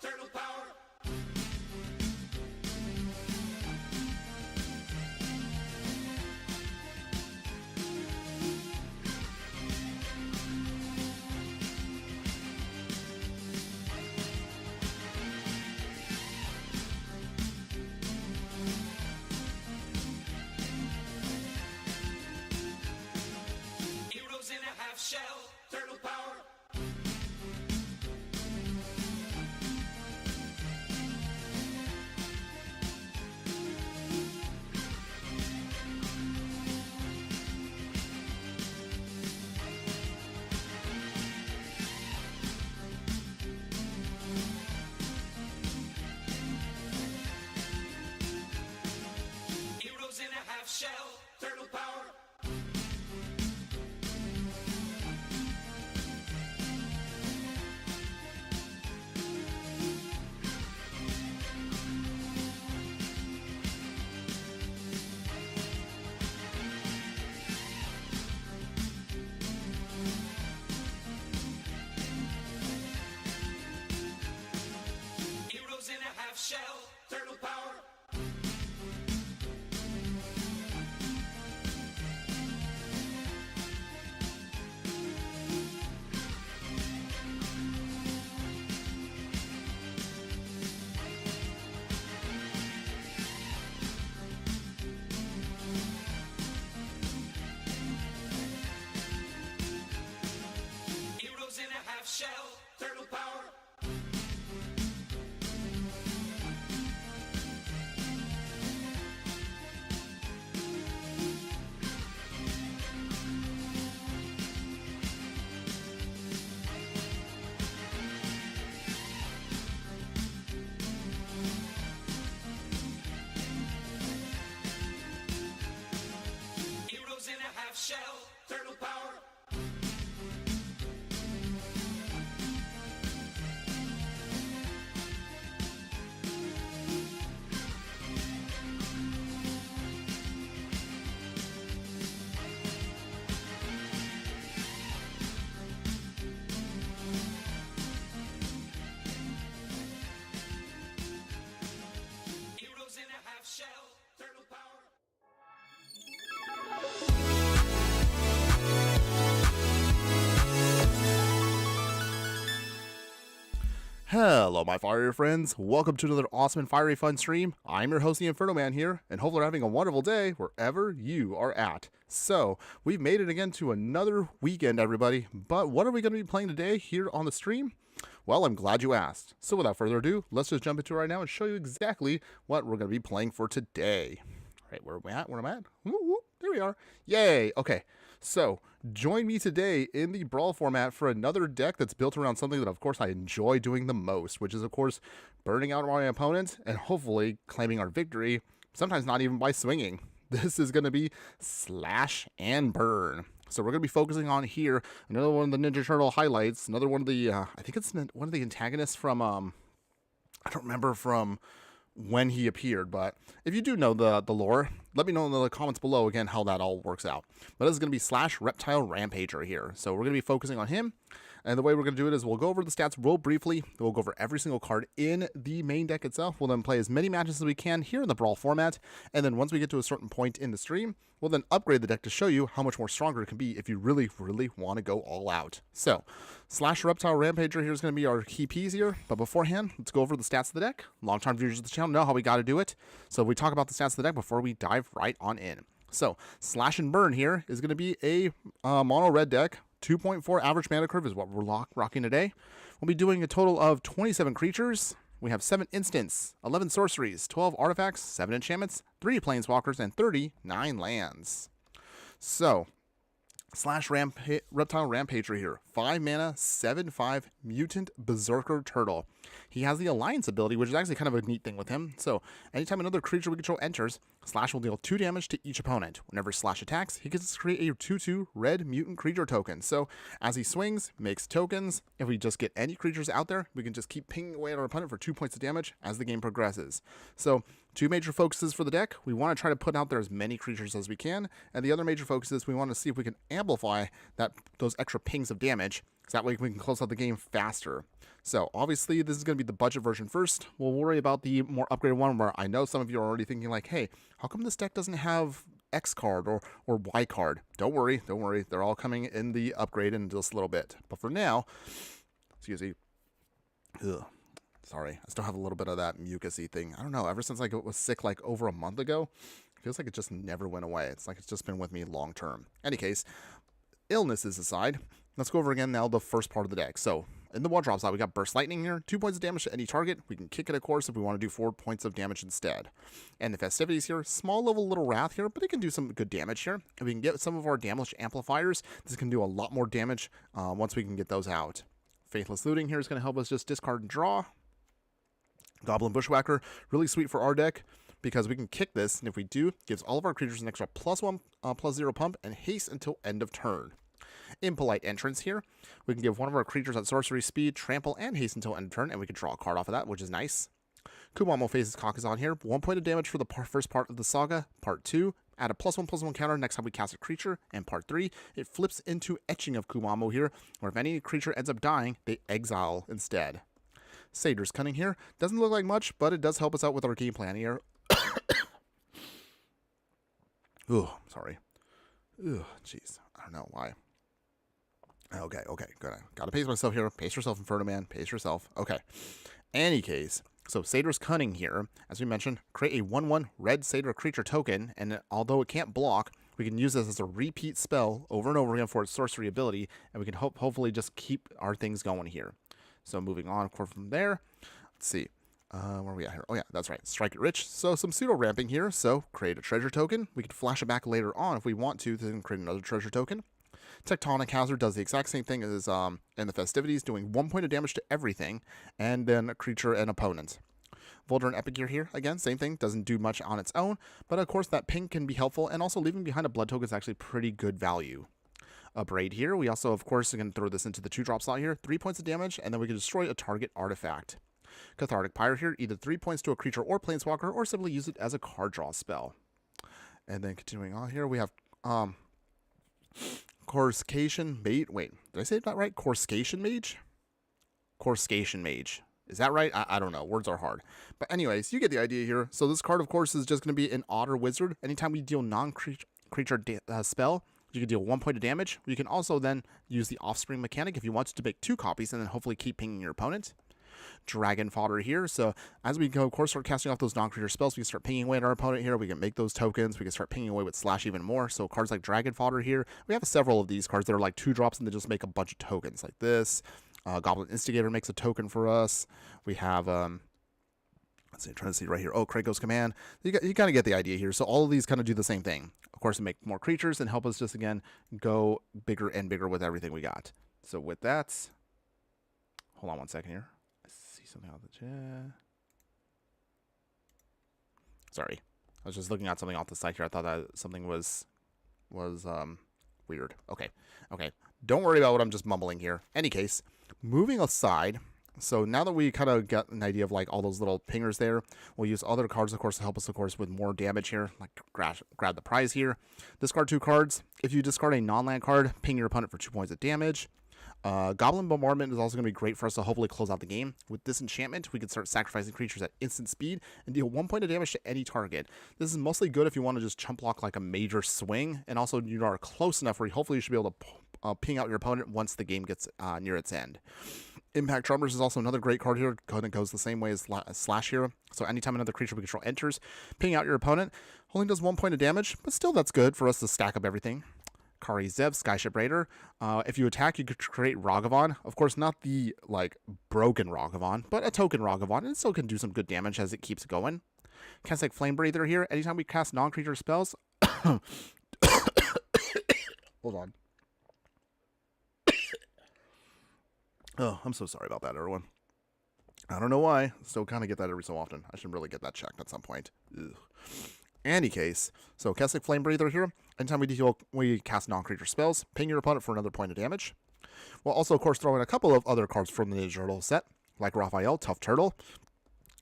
Turtle power. Heroes in a half shell. Turtle power. Heroes in a half shell. Turtle power. Heroes in a half shell. Turtle power. Heroes in a half shell. Turtle power. Heroes in a half shell. Turtle power. Heroes in a half shell. Turtle power. Hello, my fiery friends. Welcome to another awesome and fiery fun stream. I'm your host, the Infernoman here, and hopefully you're having a wonderful day wherever you are at. So, we've made it again to another weekend, everybody. But what are we going to be playing today here on the stream? Well, I'm glad you asked. So without further ado, let's just jump into it right now and show you exactly what we're going to be playing for today. All right, where am I at? Where am I at? Woo, woo, there we are. Yay. Okay. So, join me today in the Brawl format for another deck that's built around something that, of course, I enjoy doing the most, which is, of course, burning out my opponent and hopefully claiming our victory, sometimes not even by swinging. This is going to be Slash and Burn. So we're going to be focusing on here another one of the Ninja Turtle highlights, another one of the, I think it's one of the antagonists from, I don't remember from when he appeared, but if you do know the lore, let me know in the comments below again how that all works out. But this is going to be Slash Reptile Rampager here. So we're going to be focusing on him. And the way we're going to do it is we'll go over the stats real briefly. We'll go over every single card in the main deck itself. We'll then play as many matches as we can here in the Brawl format. And then once we get to a certain point in the stream, we'll then upgrade the deck to show you how much more stronger it can be if you really, really want to go all out. So, Slash Reptile Rampager here is going to be our key piece here. But beforehand, let's go over the stats of the deck. Long-time viewers of the channel know how we got to do it. So we talk about the stats of the deck before we dive right on in. So, Slash and Burn here is going to be a mono red deck. 2.4 average mana curve is what we're rocking today. We'll be doing a total of 27 creatures. We have 7 instants, 11 sorceries, 12 artifacts, 7 enchantments, 3 planeswalkers, and 39 lands. So, Slash Reptile Rampager here. 5 mana, 7/5 Mutant Berserker Turtle. He has the Alliance ability, which is actually kind of a neat thing with him. So, anytime another creature we control enters, Slash will deal 2 damage to each opponent. Whenever Slash attacks, he gets to create a 2/2 red mutant creature token. So, as he swings, makes tokens. If we just get any creatures out there, we can just keep pinging away at our opponent for 2 points of damage as the game progresses. So, Two major focuses for the deck. We want to try to put out there as many creatures as we can, and the other major focus is we want to see if we can amplify those extra pings of damage, so that way we can close out the game faster. So obviously this is going to be the budget version first. We'll worry about the more upgraded one, where I know some of you are already thinking like, hey, how come this deck doesn't have X card or Y card? Don't worry. They're all coming in the upgrade in just a little bit. But for now, excuse me. Ugh. Sorry, I still have a little bit of that mucusy thing. I don't know, ever since I was sick like over a month ago, it feels like it just never went away. It's like it's just been with me long term. Any case, illnesses aside, let's go over again now the first part of the deck. So in the 1-drop slot, we got Burst Lightning here, 2 points of damage to any target. We can kick it, of course, if we want to do 4 points of damage instead. And the Festivities here, small level little Wrath here, but it can do some good damage here. If we can get some of our damage amplifiers, this can do a lot more damage once we can get those out. Faithless Looting here is going to help us just discard and draw. Goblin Bushwhacker, really sweet for our deck, because we can kick this, and if we do, gives all of our creatures an extra +1, +0 pump, and haste until end of turn. Impolite Entrance here, we can give one of our creatures at sorcery speed, trample, and haste until end of turn, and we can draw a card off of that, which is nice. Kumamo Phases Caucus here, 1 point of damage for the first part of the saga. Part 2, add a +1/+1 counter next time we cast a creature, and part 3, it flips into Etching of Kumamo here, where if any creature ends up dying, they exile instead. Satyrs Cunning here. Doesn't look like much, but it does help us out with our game plan here. Ooh, sorry. Ooh, jeez. I don't know why. Okay, good. Gotta pace myself here. Pace yourself, Infernoman. Pace yourself. Okay. Any case, so Satyrs Cunning here, as we mentioned, create a 1/1 red satyr creature token, and although it can't block, we can use this as a repeat spell over and over again for its sorcery ability, and we can hopefully just keep our things going here. So moving on, of course, from there, let's see, where are we at here? Oh yeah, that's right, Strike It Rich. So some pseudo ramping here. So create a treasure token. We can flash it back later on if we want to, then create another treasure token. Tectonic Hazard does the exact same thing as in the Festivities, doing 1 point of damage to everything, and then a creature and opponent. Voldrin Epigear here, again, same thing, doesn't do much on its own, but of course that ping can be helpful, and also leaving behind a blood token is actually pretty good value. A Braid here. We also, of course, are going to throw this into the 2-drop slot here. 3 points of damage, and then we can destroy a target artifact. Cathartic Pyre here. Either 3 points to a creature or planeswalker, or simply use it as a card draw spell. And then continuing on here, we have Coruscation Mage. Wait, did I say that right? Coruscation Mage? Coruscation Mage. Is that right? I don't know. Words are hard. But anyways, you get the idea here. So this card, of course, is just going to be an Otter Wizard. Anytime we deal non-creature spell, you can deal 1 point of damage. You can also then use the Offspring mechanic if you wanted to make 2 copies and then hopefully keep pinging your opponent. Dragon Fodder here. So as we go, of course, start casting off those non-creature spells, we can start pinging away at our opponent here. We can make those tokens. We can start pinging away with Slash even more. So cards like Dragon Fodder here. We have several of these cards that are like 2-drops and they just make a bunch of tokens like this. Goblin Instigator makes a token for us. We have let's see, I'm trying to see right here. Oh, Kratos Command. You kind of get the idea here. So all of these kind of do the same thing. Of course, to make more creatures and help us just, again, go bigger and bigger with everything we got. So with that, hold on 1 second here. I see something off the chat. Sorry. I was just looking at something off the side here. I thought that something was weird. Okay. Don't worry about what I'm just mumbling here. Any case, moving aside. So now that we kind of got an idea of like all those little pingers there, we'll use other cards, of course, to help us, of course, with more damage here. Like grab the prize here. Discard 2 cards. If you discard a non-land card, ping your opponent for 2 points of damage. Goblin Bombardment is also going to be great for us to hopefully close out the game. With Disenchantment, we can start sacrificing creatures at instant speed and deal 1 point of damage to any target. This is mostly good if you want to just chump block like a major swing, and also you are close enough where hopefully you should be able to ping out your opponent once the game gets near its end. Impact Drummers is also another great card here. It goes the same way as Slash here. So anytime another creature we control enters, ping out your opponent. Only does 1 point of damage, but still that's good for us to stack up everything. Kari Zev, Skyship Raider. If you attack, you could create Ragavan. Of course, not the like broken Ragavan, but a token Ragavan, and it still can do some good damage as it keeps going. Cast like Flame Breather here. Anytime we cast non-creature spells. Hold on. Oh, I'm so sorry about that, everyone. I don't know why. Still kind of get that every so often. I should really get that checked at some point. Ugh. Any case, so Keswick Flame Breather here. Anytime we cast non-creature spells, ping your opponent for another point of damage. We'll also, of course, throw in a couple of other cards from the Ninja Turtle set, like Raphael, Tough Turtle.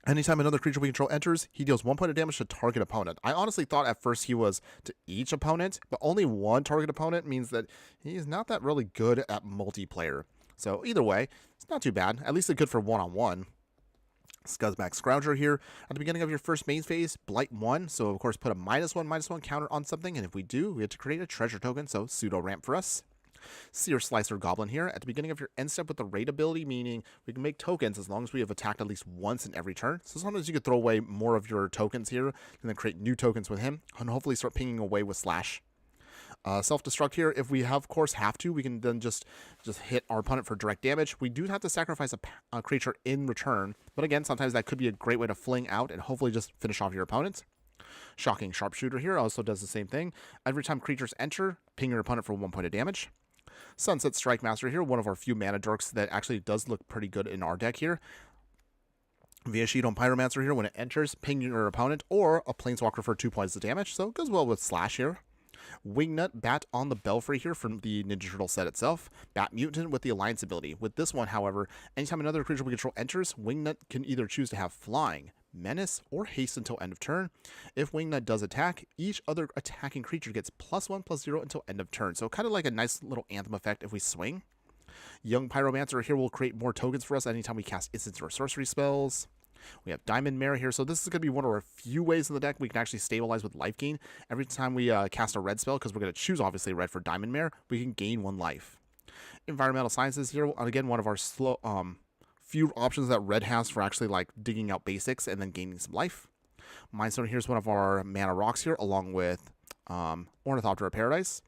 Anytime another creature we control enters, he deals 1 point of damage to target opponent. I honestly thought at first he was to each opponent, but only one target opponent means that he's not that really good at multiplayer. So either way, it's not too bad. At least it's good for one-on-one. Scuzzback Scrounger here. At the beginning of your first main phase, Blight 1. So of course put a -1/-1 counter on something, and if we do, we have to create a treasure token, so pseudo ramp for us. Seer Slicer Goblin here. At the beginning of your end step with the raid ability, meaning we can make tokens as long as we have attacked at least once in every turn. So sometimes you could throw away more of your tokens here and then create new tokens with him and hopefully start pinging away with Slash. Self-destruct here. If we of course have to, we can then just hit our opponent for direct damage. We do have to sacrifice a creature in return, but again, sometimes that could be a great way to fling out and hopefully just finish off your opponent. Shocking Sharpshooter here also does the same thing. Every time creatures enter, ping your opponent for 1 point of damage. Sunset Strike Master here, one of our few mana dorks that actually does look pretty good in our deck here. Viashido Pyromancer here, when it enters, ping your opponent or a Planeswalker for 2 points of damage, so it goes well with Slash here. Wingnut Bat on the Belfry here from the Ninja Turtle set itself. Bat Mutant with the Alliance ability. With this one, however, anytime another creature we control enters, Wingnut can either choose to have Flying, Menace, or Haste until end of turn. If Wingnut does attack, each other attacking creature gets +1/+0 until end of turn. So kind of like a nice little Anthem effect if we swing. Young Pyromancer here will create more tokens for us anytime we cast instants or sorcery spells. We have Diamond Mare here, so this is going to be one of our few ways in the deck we can actually stabilize with life gain. Every time we cast a red spell, because we're going to choose obviously red for Diamond Mare, we can gain 1 life. Environmental Sciences here, again, one of our few options that red has for actually like digging out basics and then gaining some life. Mindstone here's one of our mana rocks here, along with Ornithopter of Paradise.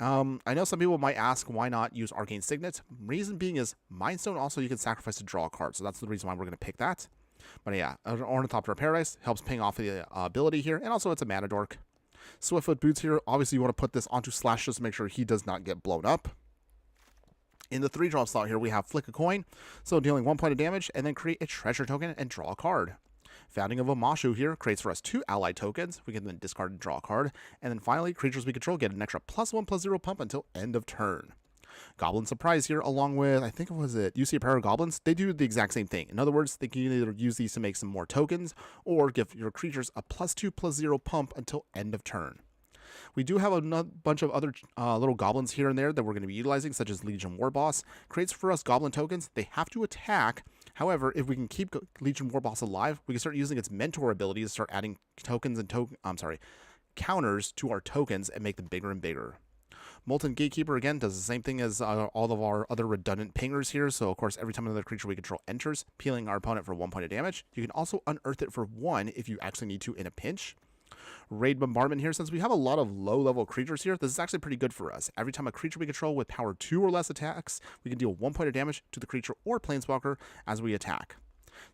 I know some people might ask why not use Arcane Signet. Reason being is Mindstone also you can sacrifice to draw a card, so that's the reason why we're going to pick that. But yeah, Ornithopter of Paradise helps ping off the ability here, and also it's a mana dork. Swiftfoot Boots here, obviously you want to put this onto Slash just to make sure he does not get blown up. In the 3-drop slot here, we have Flick a Coin, so dealing 1 point of damage, and then create a treasure token and draw a card. Founding of Amashu here creates for us 2 allied tokens. We can then discard and draw a card. And then finally, creatures we control get an extra +1/+0 pump until end of turn. Goblin Surprise here, along with, I think it was UC Apparel Goblins, they do the exact same thing. In other words, they can either use these to make some more tokens, or give your creatures a +2/+0 pump until end of turn. We do have a bunch of other little goblins here and there that we're going to be utilizing, such as Legion Warboss. Creates for us goblin tokens. They have to attack. However, if we can keep Legion Warboss alive, we can start using its mentor ability to start adding tokens and counters to our tokens and make them bigger and bigger. Molten Gatekeeper, again, does the same thing as all of our other redundant pingers here. So, of course, every time another creature we control enters, peeling our opponent for 1 point of damage. You can also unearth it for 1 if you actually need to in a pinch. Raid Bombardment here, since we have a lot of low-level creatures here, this is actually pretty good for us. Every time a creature we control with power 2 or less attacks, we can deal 1 point of damage to the creature or planeswalker as we attack.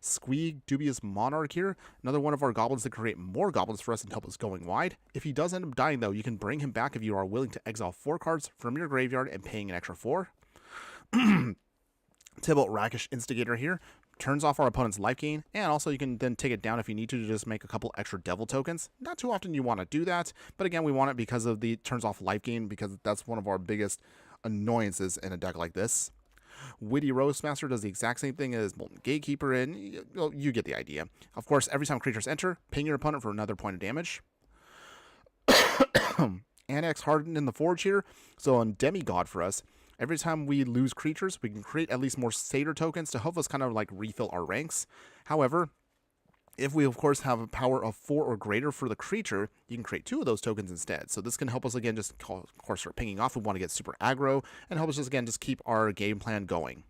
Squeak Dubious Monarch here, another one of our goblins that create more goblins for us and help us going wide. If he does end up dying, though, you can bring him back if you are willing to exile 4 cards from your graveyard and paying an extra 4. Tybalt Rakish Instigator here turns off our opponent's life gain, and also you can then take it down if you need to just make a couple extra devil tokens. Not too often you want to do that, but again, we want it because of the turns off life gain, because that's one of our biggest annoyances in a deck like this. Witty Roastmaster does the exact same thing as Molten Gatekeeper, and you get the idea. Of course, every time creatures enter, ping your opponent for another point of damage. Annex Hardened in the Forge here, so on Demigod for us, every time we lose creatures, we can create at least more Satyr tokens to help us kind of like refill our ranks. However, if we, of course, have a power of 4 or greater for the creature, you can create 2 of those tokens instead. So this can help us, again, just, of course, start pinging off. We want to get super aggro, and help us just, again, just keep our game plan going.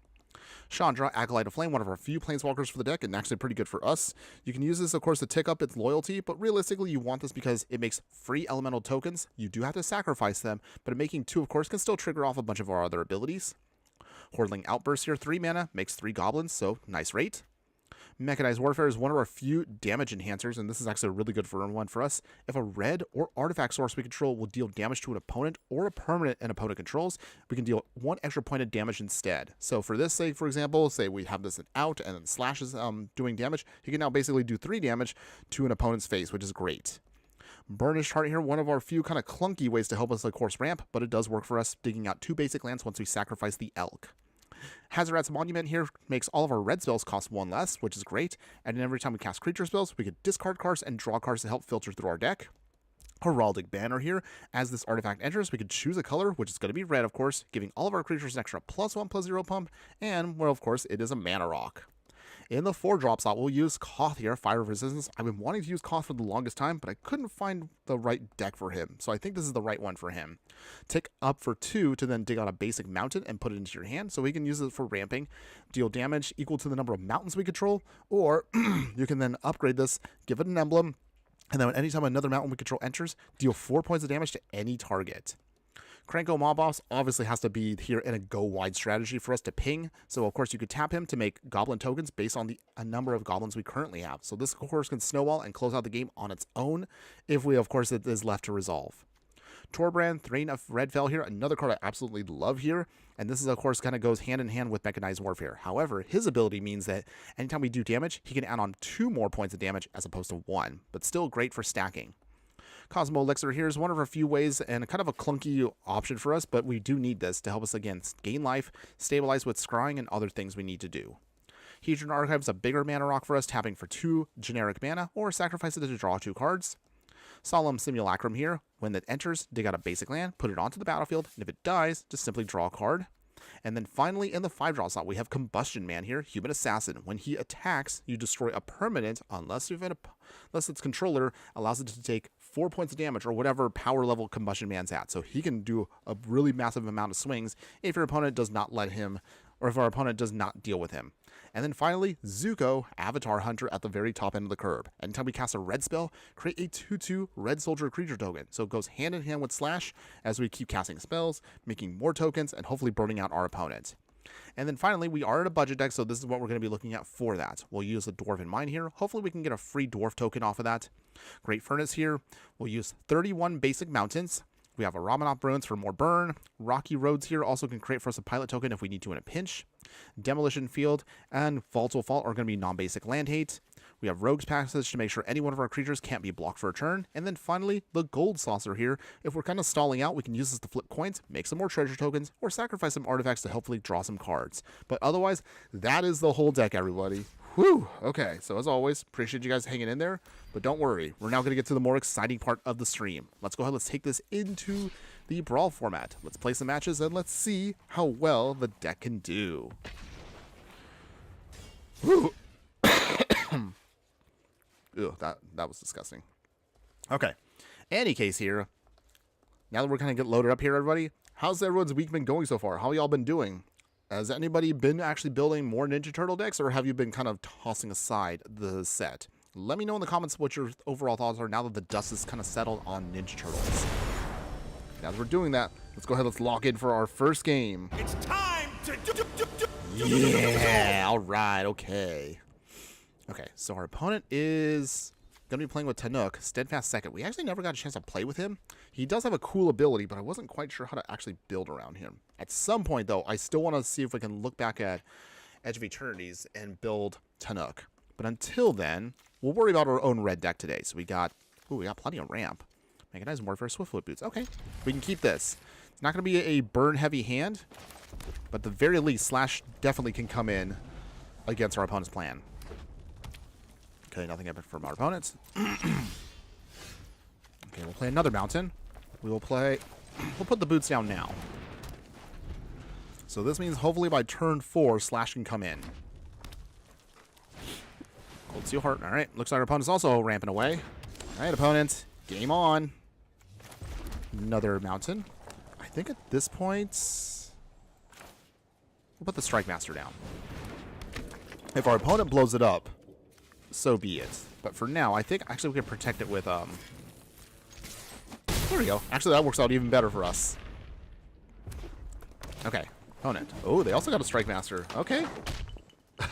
Chandra, Acolyte of Flame, one of our few planeswalkers for the deck, and actually pretty good for us. You can use this, of course, to tick up its loyalty, but realistically, you want this because it makes free elemental tokens. You do have to sacrifice them, but making 2, of course, can still trigger off a bunch of our other abilities. Hordling Outburst here, 3 mana, makes 3 goblins, so nice rate. Mechanized Warfare is one of our few damage enhancers, and this is actually a really good one for us. If a red or artifact source we control will deal damage to an opponent or a permanent an opponent controls, we can deal 1 extra point of damage instead. So for this, say, for example, say we have this out and then Slash is doing damage, he can now basically do 3 damage to an opponent's face, which is great. Burnished Heart here, one of our few kind of clunky ways to help us, of course, ramp, but it does work for us, digging out 2 basic lands once we sacrifice the Elk. Hazorat's Monument here makes all of our red spells cost 1 less, which is great. And then every time we cast creature spells, we could discard cards and draw cards to help filter through our deck. Heraldic Banner here. As this artifact enters, we could choose a color, which is going to be red, of course, giving all of our creatures an extra +1/+0 pump. And, well, of course, it is a mana rock. In the 4-drop slot, we'll use Koth here, Fire Resistance. I've been wanting to use Koth for the longest time, but I couldn't find the right deck for him. So I think this is the right one for him. Tick up for 2 to then dig out a basic mountain and put it into your hand. So we can use it for ramping, deal damage equal to the number of mountains we control. Or you can then upgrade this, give it an emblem, and then anytime another mountain we control enters, deal 4 points of damage to any target. Krenko Mob Boss obviously has to be here in a go-wide strategy for us to ping. So, of course, you could tap him to make goblin tokens based on a number of goblins we currently have. So this, of course, can snowball and close out the game on its own if we, of course, it is left to resolve. Torbrand, Thrain of Redfell here, another card I absolutely love here. And this is, of course, kind of goes hand in hand with Mechanized Warfare. However, his ability means that anytime we do damage, he can add on 2 more points of damage as opposed to 1. But still great for stacking. Cosmo Elixir here is one of our few ways and kind of a clunky option for us, but we do need this to help us, again, gain life, stabilize with scrying, and other things we need to do. Hedron Archive is a bigger mana rock for us, tapping for 2 generic mana, or sacrifice it to draw 2 cards. Solemn Simulacrum here, when it enters, dig out a basic land, put it onto the battlefield, and if it dies, just simply draw a card. And then finally, in the 5-drop slot, we have Combustion Man here, Human Assassin. When he attacks, you destroy a permanent, unless its controller allows it to take 4 points of damage or whatever power level Combustion Man's at. So he can do a really massive amount of swings if your opponent does not let him, or if our opponent does not deal with him. And then finally, Zuko, Avatar Hunter at the very top end of the curve. Anytime we cast a red spell, create a 2/2 red soldier creature token. So it goes hand in hand with Slash as we keep casting spells, making more tokens, and hopefully burning out our opponent. And then finally, we are in a budget deck, so this is what we're going to be looking at for that. We'll use the Dwarven Mine here. Hopefully we can get a free dwarf token off of that. Great Furnace here. We'll use 31 basic mountains. We have a Ramanop Ruins for more burn. Rocky Roads here also can create for us a pilot token if we need to in a pinch. Demolition Field and Volatile Fault are going to be non-basic land hate. We have Rogue's Passage to make sure any one of our creatures can't be blocked for a turn. And then finally, the Gold Saucer here. If we're kind of stalling out, we can use this to flip coins, make some more treasure tokens, or sacrifice some artifacts to hopefully draw some cards. But otherwise, that is the whole deck, everybody. Whew. Okay, so as always, appreciate you guys hanging in there. But don't worry, we're now going to get to the more exciting part of the stream. Let's go ahead, let's take this into the Brawl format. Let's play some matches, and let's see how well the deck can do. Whew. Ew, that was disgusting. Okay. Any case here, now that we're kind of get loaded up here, everybody, how's everyone's week been going so far? How y'all been doing? Has anybody been actually building more Ninja Turtle decks, or have you been kind of tossing aside the set? Let me know in the comments what your overall thoughts are now that the dust is kind of settled on Ninja Turtles. Now that we're doing that, let's go ahead, let's lock in for our first game. It's time to Yeah, all right, okay. Okay, so our opponent is going to be playing with Tanuk, Steadfast Second. We actually never got a chance to play with him. He does have a cool ability, but I wasn't quite sure how to actually build around him. At some point, though, I still want to see if we can look back at Edge of Eternities and build Tanuk. But until then, we'll worry about our own red deck today. So we got plenty of ramp. Mechanized Warfare, Swiftfoot Boots. Okay, we can keep this. It's not going to be a burn-heavy hand, but at the very least, Slash definitely can come in against our opponent's plan. Okay, nothing happened from our opponents. Okay, we'll play another mountain. We'll put the boots down now. So this means hopefully by turn 4, Slash can come in. Cold Steel Heart. All right, looks like our opponent's also ramping away. All right, opponent, game on. Another mountain. I think at this point, we'll put the Strike Master down. If our opponent blows it up, so be it. But for now, I think actually we can protect it with, there we go. Actually, that works out even better for us. Okay, opponent. Oh, they also got a Strike Master. Okay.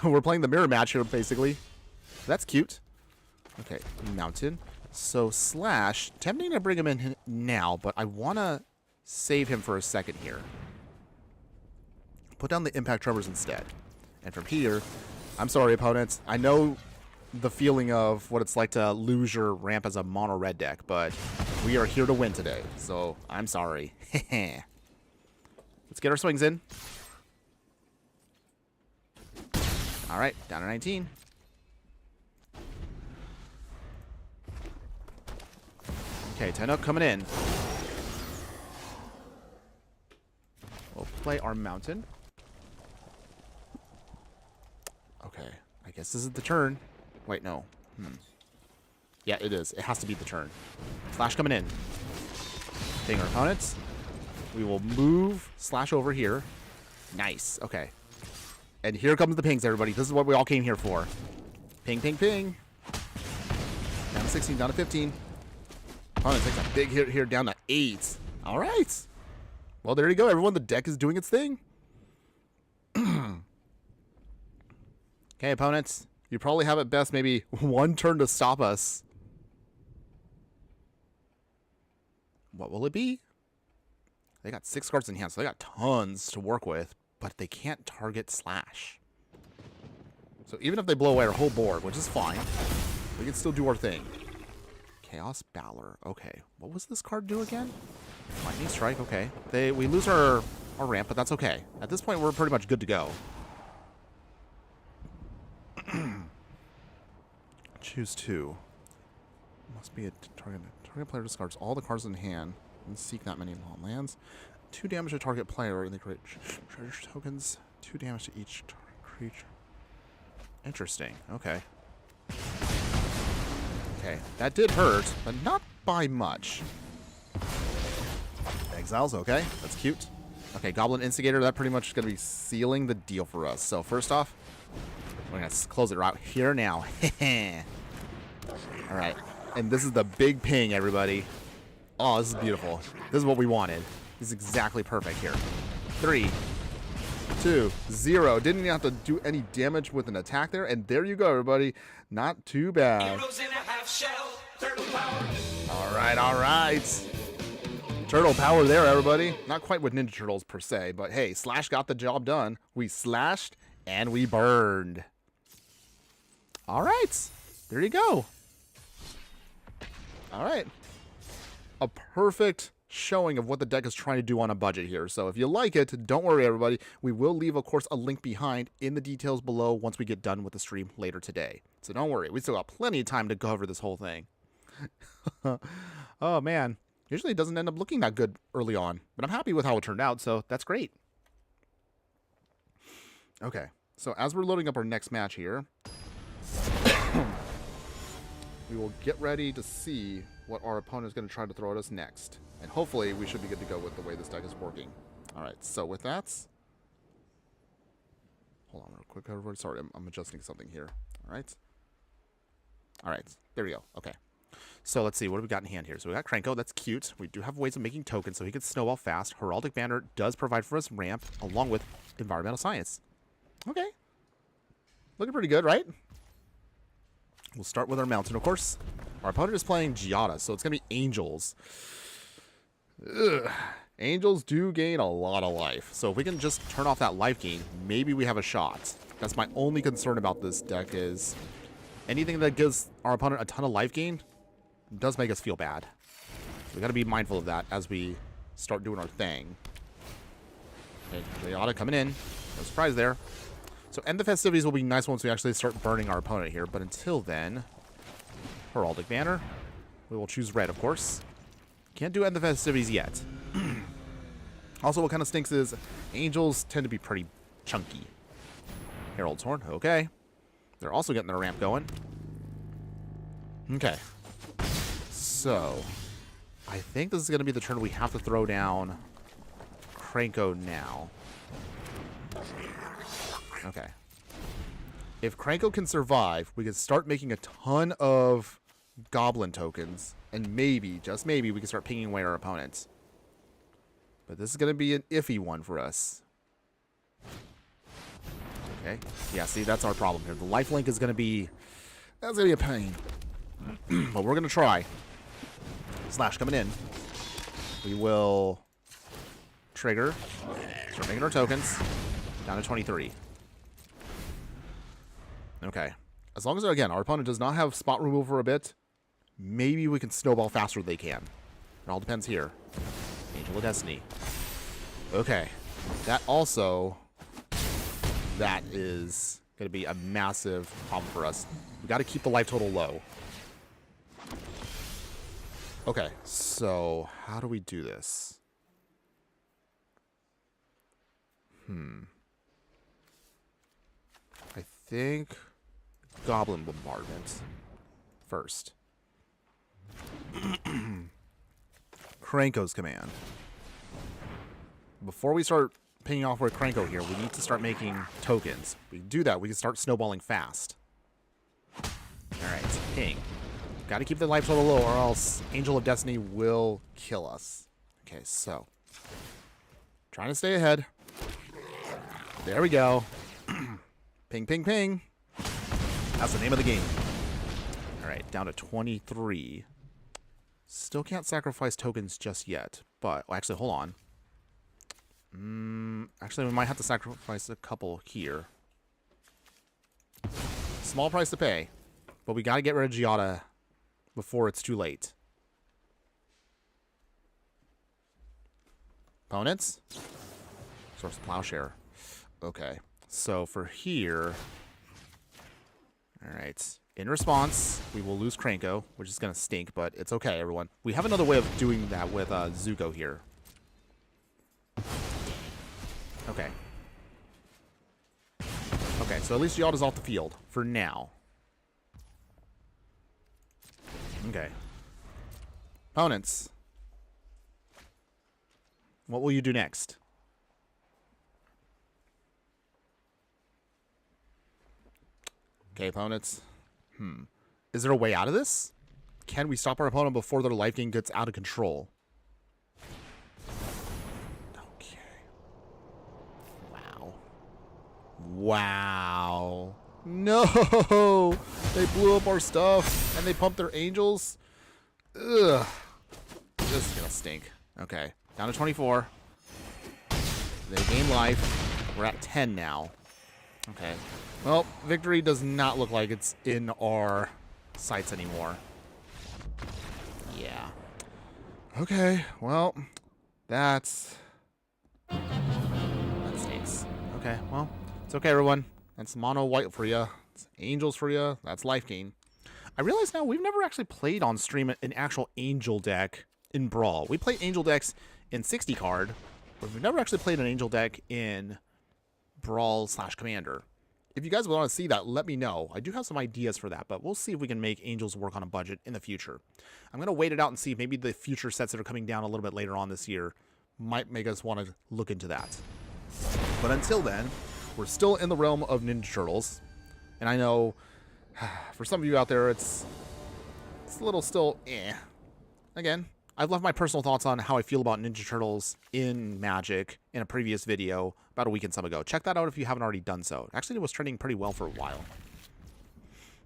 We're playing the mirror match here, basically. That's cute. Okay, mountain. So Slash, tempting to bring him in now, but I want to save him for a second here. Put down the Impact Tremors instead. And from here, I'm sorry, opponents. I know the feeling of what it's like to lose your ramp as a mono red deck, but we are here to win today, so I'm sorry. Let's get our swings in. All right, down to 19. Okay, 10 up coming in. We'll play our mountain. Okay, I guess this is the turn. Wait, no. Yeah, it is. It has to be the turn. Slash coming in. Ping our opponents. We will move Slash over here. Nice. Okay. And here comes the pings, everybody. This is what we all came here for. Ping, ping, ping. Down to 16, down to 15. Opponent takes a big hit here, down to 8. All right. Well, there you go, everyone. The deck is doing its thing. Okay, opponents. You probably have at best maybe one turn to stop us. What will it be? They got 6 cards in hand, so they got tons to work with, but they can't target Slash. So even if they blow away our whole board, which is fine, we can still do our thing. Chaos Battler. Okay. What was this card do again? Lightning Strike. Okay. We lose our ramp, but that's okay. At this point, we're pretty much good to go. Choose 2. Must be a target. Target player discards all the cards in hand and seek that many long lands. 2 damage to target player and they create treasure tokens. 2 damage to each creature. Interesting. Okay. Okay, that did hurt, but not by much. Exiles, okay. That's cute. Okay, Goblin Instigator, that pretty much is going to be sealing the deal for us. So first off, we're going to close it right here now. All right. And this is the big ping, everybody. Oh, this is beautiful. This is what we wanted. This is exactly perfect here. 3, 2, 0. Didn't even have to do any damage with an attack there. And there you go, everybody. Not too bad. Heroes in a half shell. Turtle power. All right, all right. Turtle power there, everybody. Not quite with Ninja Turtles per se, but hey, Slash got the job done. We slashed and we burned. All right. There you go. All right. A perfect showing of what the deck is trying to do on a budget here. So if you like it, don't worry, everybody. We will leave, of course, a link behind in the details below once we get done with the stream later today. So don't worry. We still got plenty of time to cover this whole thing. Oh, man. Usually it doesn't end up looking that good early on, but I'm happy with how it turned out, so that's great. Okay. So as we're loading up our next match here, we will get ready to see what our opponent is going to try to throw at us next. And hopefully we should be good to go with the way this deck is working. All right, so with that... Hold on real quick, everybody. Sorry, I'm adjusting something here. All right. All right, there we go. Okay. So let's see, what have we got in hand here? So we got Krenko, that's cute. We do have ways of making tokens so he can snowball fast. Heraldic Banner does provide for us ramp, along with Environmental Science. Okay. Looking pretty good, right? We'll start with our mountain, of course. Our opponent is playing Giada, so it's going to be Angels. Ugh. Angels do gain a lot of life. So if we can just turn off that life gain, maybe we have a shot. That's my only concern about this deck is anything that gives our opponent a ton of life gain does make us feel bad. So we got to be mindful of that as we start doing our thing. Okay, Giada coming in. No surprise there. So end the festivities will be nice once we actually start burning our opponent here. But until then, Heraldic Banner. We will choose red, of course. Can't do end the festivities yet. Also, what kind of stinks is Angels tend to be pretty chunky. Herald's Horn, okay. They're also getting their ramp going. Okay. So, I think this is going to be the turn we have to throw down Krenko now. Okay. If Krenko can survive, we can start making a ton of Goblin tokens, and maybe, just maybe, we can start pinging away our opponents. But this is going to be an iffy one for us. Okay. Yeah, see, that's our problem here. The lifelink is going to be... That's going to be a pain. But we're going to try. Slash coming in. We will trigger. Start making our tokens. Down to 23. Okay. As long as, again, our opponent does not have spot removal for a bit, maybe we can snowball faster than they can. It all depends here. Angel of Destiny. Okay. That also... That is going to be a massive problem for us. We got to keep the life total low. Okay, so how do we do this? I think Goblin Bombardment first. Kranko's command. Before we start paying off with Kranko here, we need to start making tokens. We can do that, we can start snowballing fast. Alright, ping. Gotta keep the life total low or else Angel of Destiny will kill us. Okay, so. Trying to stay ahead. There we go. Ping, ping, ping. That's the name of the game. Alright, down to 23. Still can't sacrifice tokens just yet. But, well, actually, hold on. Actually, we might have to sacrifice a couple here. Small price to pay. But we gotta get rid of Giada before it's too late. Opponents? Source of Plowshare. Okay. So for here... Alright. In response, we will lose Kranko, which is going to stink, but it's okay, everyone. We have another way of doing that with Zuko here. Okay. Okay, so at least Giada's off the field for now. Okay. Opponents. What will you do next? Okay, opponents. Is there a way out of this? Can we stop our opponent before their life gain gets out of control? Okay. Wow. Wow. No! They blew up our stuff, and they pumped their angels. Ugh. This is gonna stink. Okay. Down to 24. They gain life. We're at 10 now. Okay. Well, victory does not look like it's in our sights anymore. Yeah. Okay, well, that stinks. Okay, well, it's okay, everyone. That's mono white for you. It's angels for you. That's life gain. I realize now we've never actually played on stream an actual angel deck in Brawl. We play angel decks in 60 card, but we've never actually played an angel deck in Brawl/Commander. If you guys want to see that, let me know. I do have some ideas for that, but we'll see if we can make Angels work on a budget in the future. I'm going to wait it out and see if maybe the future sets that are coming down a little bit later on this year might make us want to look into that. But until then, we're still in the realm of Ninja Turtles. And I know, for some of you out there, it's a little still eh. Again, I've left my personal thoughts on how I feel about Ninja Turtles in Magic in a previous video about a week and some ago. Check that out if you haven't already done so. Actually, it was trending pretty well for a while.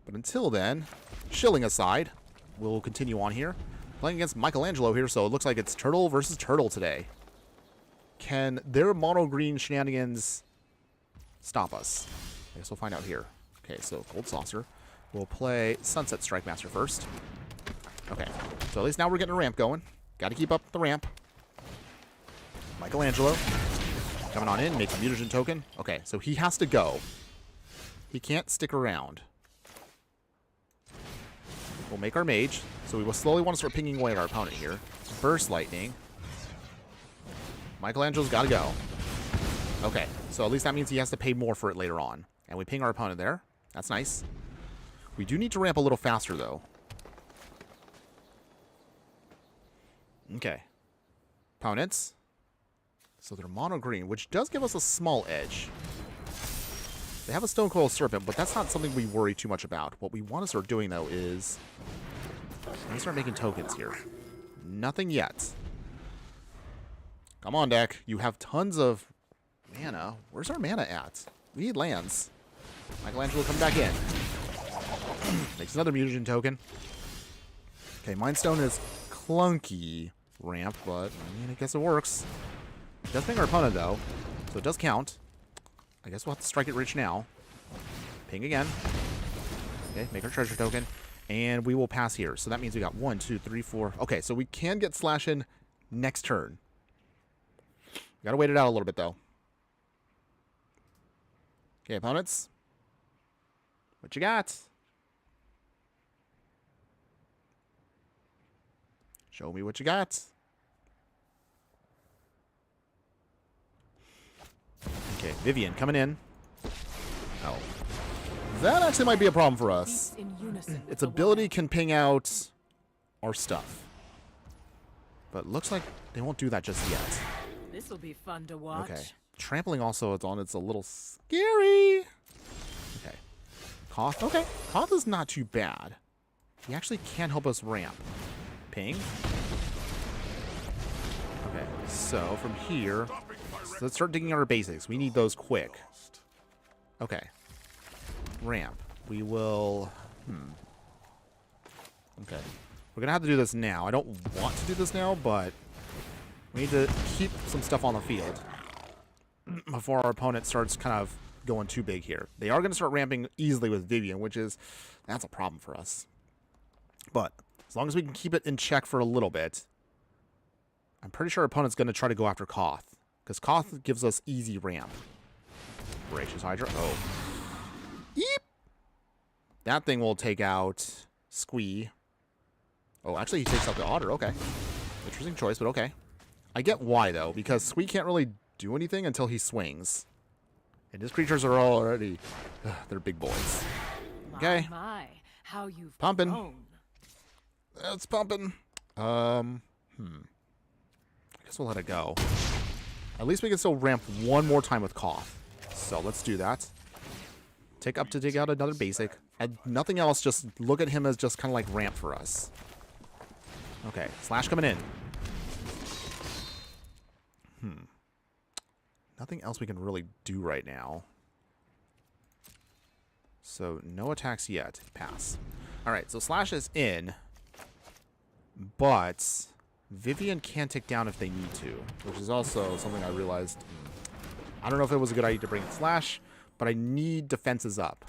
But until then, shilling aside, we'll continue on here. Playing against Michelangelo here, so it looks like it's Turtle versus Turtle today. Can their mono green shenanigans stop us? I guess we'll find out here. Okay, so Gold Saucer. We'll play Sunset Strike Master first. Okay, so at least now we're getting a ramp going. Got to keep up the ramp. Michelangelo coming on in, makes a mutagen token. Okay, so he has to go. He can't stick around. We'll make our mage. So we will slowly want to start pinging away at our opponent here. Burst Lightning. Michelangelo's got to go. Okay, so at least that means he has to pay more for it later on. And we ping our opponent there. That's nice. We do need to ramp a little faster, though. Okay. Opponents. So they're mono green, which does give us a small edge. They have a Stone Coil Serpent, but that's not something we worry too much about. What we want to start doing, though, is... let me start making tokens here. Nothing yet. Come on, deck. You have tons of mana. Where's our mana at? We need lands. Michelangelo, come back in. Makes another mutagen token. Okay, Mind Stone is clunky ramp, but I mean, I guess it works. It does ping our opponent, though, so it does count. I guess we'll have to strike it rich now. Ping again. Okay, make our treasure token. And we will pass here. So that means we got 1, 2, 3, 4. Okay, so we can get slash in next turn. Gotta wait it out a little bit, though. Okay, opponents. What you got? Show me what you got. Okay, Vivian coming in. Oh. That actually might be a problem for us. Its ability can ping out our stuff. But looks like they won't do that just yet. This'll be fun to watch. Okay. Trampling also it's on. It's a little scary. Okay. Koth. Okay. Koth is not too bad. He actually can help us ramp. Ping. Okay. So from here, let's start digging our basics. We need those quick. Okay. Ramp. We will... Okay. We're going to have to do this now. I don't want to do this now, but we need to keep some stuff on the field before our opponent starts kind of going too big here. They are going to start ramping easily with Vivian, which is... That's a problem for us. But as long as we can keep it in check for a little bit, I'm pretty sure our opponent's going to try to go after Koth, because Koth gives us easy ramp. Voracious Hydra. Oh. Yeep. That thing will take out Squee. Oh, actually, he takes out the Otter. Okay. Interesting choice, but okay. I get why, though, because Squee can't really do anything until he swings. And his creatures are already... they're big boys. Okay. My, how you've pumping. grown. It's pumping. I guess we'll let it go. At least we can still ramp one more time with Koth. So let's do that. Take up to dig out another basic. And nothing else, just look at him as just kind of like ramp for us. Okay, Slash coming in. Nothing else we can really do right now. So no attacks yet. Pass. Alright, so Slash is in. But Vivian can take down if they need to, which is also something I realized. I don't know if it was a good idea to bring Slash, but I need defenses up.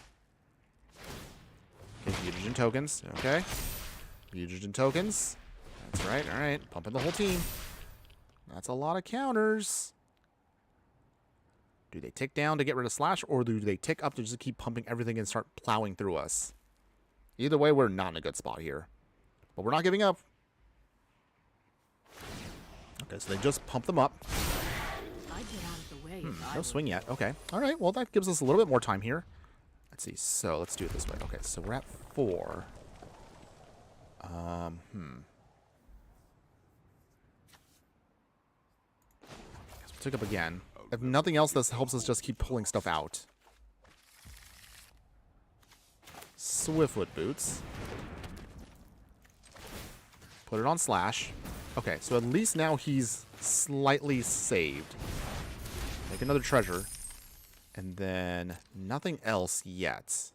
Okay, Mutagen tokens. Okay. Mutagen tokens. That's right. All right. Pumping the whole team. That's a lot of counters. Do they tick down to get rid of Slash, or do they tick up to just keep pumping everything and start plowing through us? Either way, we're not in a good spot here. But we're not giving up. Okay, so they just pump them up. No swing yet. Okay. All right. Well, that gives us a little bit more time here. Let's see. So let's do it this way. Okay. So we're at 4. Guess we'll take up again. If nothing else, this helps us just keep pulling stuff out. Swiftfoot boots. Put it on Slash. Okay. So at least now he's slightly saved. Make another treasure. And then nothing else yet.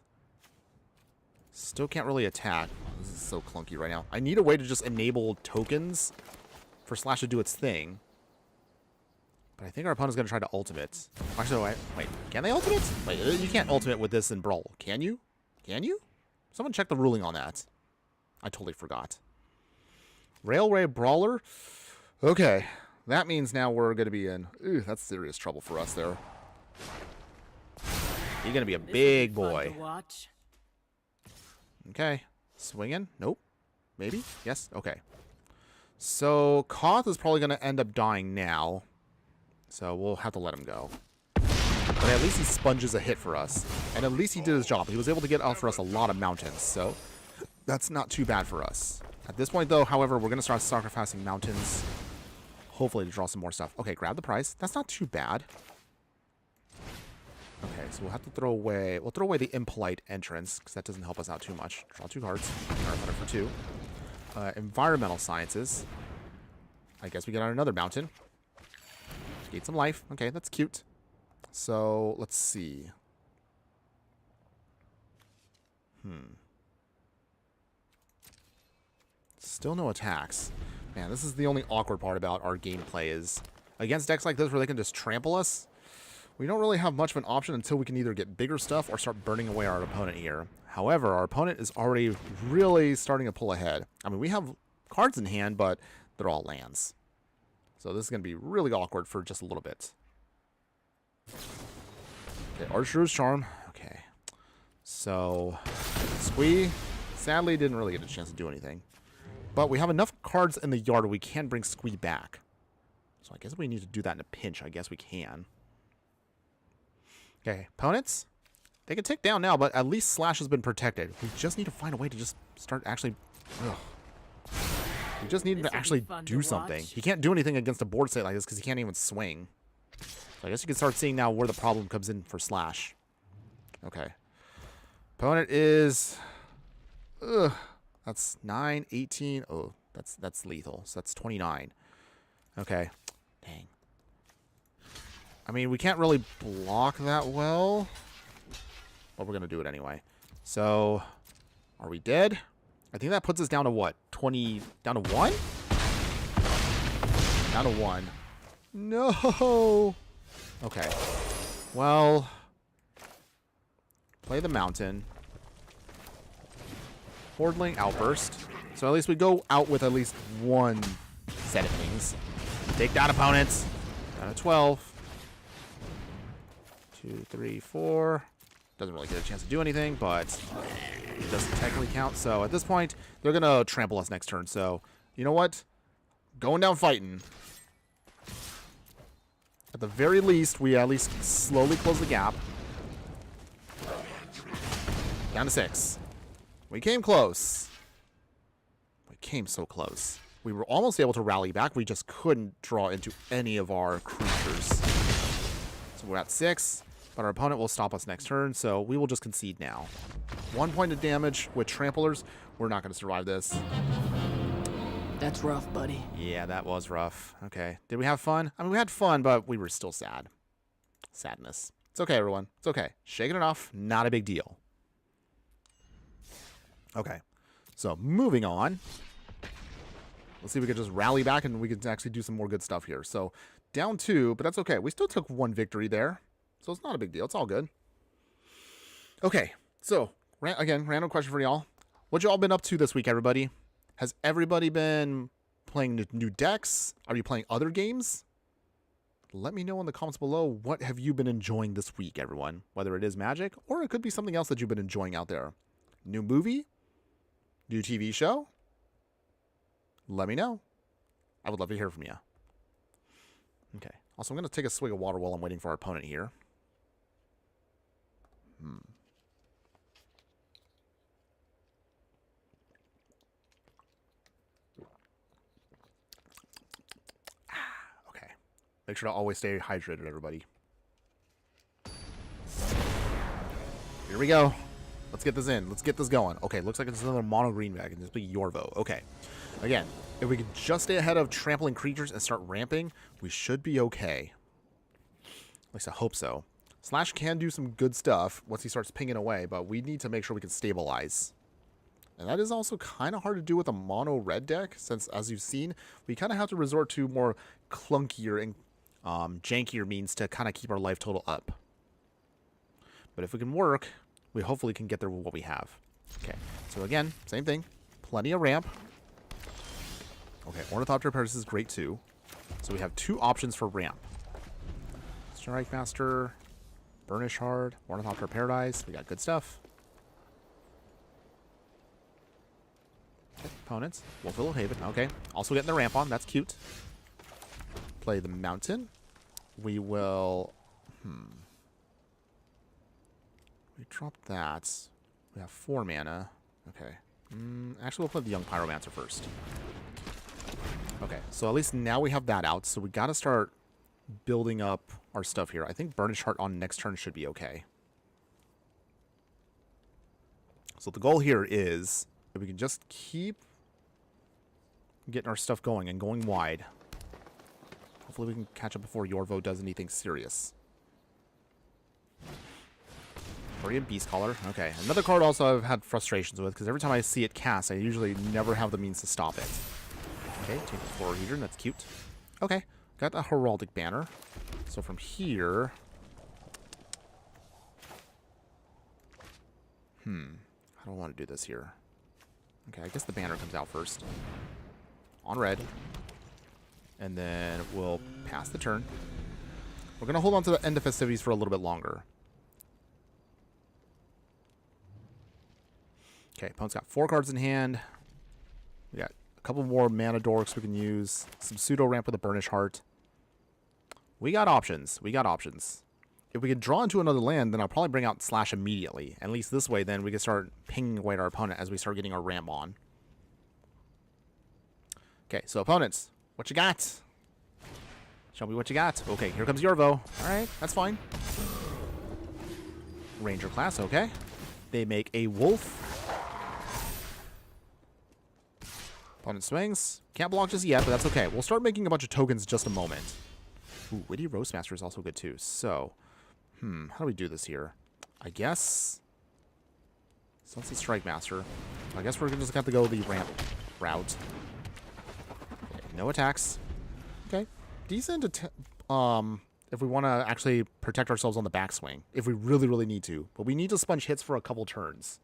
Still can't really attack. This is so clunky right now. I need a way to just enable tokens for Slash to do its thing. But I think our opponent's going to try to ultimate. Actually, wait. Can they ultimate? Wait, you can't ultimate with this in Brawl. Can you? Can you? Someone check the ruling on that. I totally forgot. Railway Brawler? Okay. That means now we're going to be in... Ooh, that's serious trouble for us there. You're going to be a big boy. Okay. Swinging? Nope. Maybe? Yes? Okay. So, Koth is probably going to end up dying now. So, we'll have to let him go. But at least he sponges a hit for us. And at least he did his job. He was able to get out for us a lot of mountains. So, that's not too bad for us. At this point, though, however, we're going to start sacrificing mountains. Hopefully to draw some more stuff. Okay, grab the prize. That's not too bad. Okay, so we'll have to throw away... We'll throw away the impolite entrance, because that doesn't help us out too much. Draw 2 cards. For 2. Environmental sciences. I guess we get on another mountain. Gain some life. Okay, that's cute. So, let's see. Still no attacks. Man, this is the only awkward part about our gameplay is against decks like this where they can just trample us. We don't really have much of an option until we can either get bigger stuff or start burning away our opponent here. However, our opponent is already really starting to pull ahead. I mean, we have cards in hand, but they're all lands. So this is going to be really awkward for just a little bit. Okay, Archer's Charm. Okay. So, Squee, sadly, didn't really get a chance to do anything. But we have enough cards in the yard where we can bring Squee back. So I guess we need to do that in a pinch. I guess we can. Okay, opponents. They can take down now, but at least Slash has been protected. We just need to find a way to just start actually... Ugh. We just need him to actually do something. He can't do anything against a board state like this because he can't even swing. So I guess you can start seeing now where the problem comes in for Slash. Okay. Opponent is... Ugh. That's 9, 18. Oh, that's lethal. So that's 29. Okay. Dang. I mean, we can't really block that well. But we're going to do it anyway. So, are we dead? I think that puts us down to what? 20... Down to 1? Down to 1. No! Okay. Well... Play the mountain. Hordling Outburst. So at least we go out with at least one set of things. Take down opponents. Down to 12. 2, 3, 4. Doesn't really get a chance to do anything, but it doesn't technically count. So at this point, they're going to trample us next turn. So, you know what? Going down fighting. At the very least, we at least slowly close the gap. Down to 6. We came close. We came so close. We were almost able to rally back. We just couldn't draw into any of our creatures. So we're at 6. But our opponent will stop us next turn, so we will just concede now. 1 point of damage with tramplers. We're not going to survive this. That's rough, buddy. Yeah, that was rough. Okay. Did we have fun? I mean, we had fun, but we were still sad. Sadness. It's okay, everyone. It's okay. Shaking it off. Not a big deal. Okay. So, moving on. Let's see if we can just rally back and we can actually do some more good stuff here. So, down 2, but that's okay. We still took 1 victory there. So it's not a big deal. It's all good. Okay. So, again, random question for y'all. What y'all been up to this week, everybody? Has everybody been playing new decks? Are you playing other games? Let me know in the comments below. What have you been enjoying this week, everyone? Whether it is Magic or it could be something else that you've been enjoying out there. New movie? New TV show? Let me know. I would love to hear from you. Okay. Also, I'm going to take a swig of water while I'm waiting for our opponent here. Okay. Make sure to always stay hydrated, everybody. Here we go. Let's get this in. Let's get this going. Okay, looks like it's another mono green bag and just be Yorvo. Okay. Again, if we can just stay ahead of trampling creatures and start ramping, we should be okay. At least I hope so. Slash can do some good stuff once he starts pinging away, but we need to make sure we can stabilize. And that is also kind of hard to do with a mono red deck, since, as you've seen, we kind of have to resort to more clunkier and jankier means to kind of keep our life total up. But if we can work, we hopefully can get there with what we have. Okay, so again, same thing. Plenty of ramp. Okay, Ornithopter Paradise is great too. So we have 2 options for ramp. Strike Master, Burnish Hard, Ornithopter Paradise. We got good stuff. Okay, opponents. Wolfville Haven. Okay, also getting the ramp on. That's cute. Play the Mountain. We will... We dropped that. We have 4 mana. Okay. Actually, we'll play the Young Pyromancer first. Okay, so at least now we have that out. So we got to start building up our stuff here. I think Burnish Heart on next turn should be okay. So the goal here is if we can just keep getting our stuff going and going wide. Hopefully we can catch up before Yorvo does anything serious. Korean Beast Caller. Okay, another card also I've had frustrations with because every time I see it cast, I usually never have the means to stop it. Okay, take the Floor Heater. That's cute. Okay, got the Heraldic Banner. So from here... How do I want to do this here? Okay, I guess the banner comes out first. On red. And then we'll pass the turn. We're going to hold on to the end of festivities for a little bit longer. Okay, opponent's got 4 cards in hand. We got a couple more mana dorks we can use. Some pseudo ramp with a Burnish Heart. We got options. We got options. If we could draw into another land, then I'll probably bring out Slash immediately. At least this way, then we can start pinging away at our opponent as we start getting our ramp on. Okay, so opponents, what you got? Show me what you got. Okay, here comes Yorvo. Alright, that's fine. Ranger class, okay. They make a wolf. Opponent swings. Can't block just yet, but that's okay. We'll start making a bunch of tokens in just a moment. Ooh, Witty Roastmaster is also good too. So, how do we do this here? I guess... Since it's Strike Master, I guess we're just going to have to go the ramp route. Okay, no attacks. Okay. Decent if we want to actually protect ourselves on the backswing. If we really, really need to. But we need to sponge hits for a couple turns.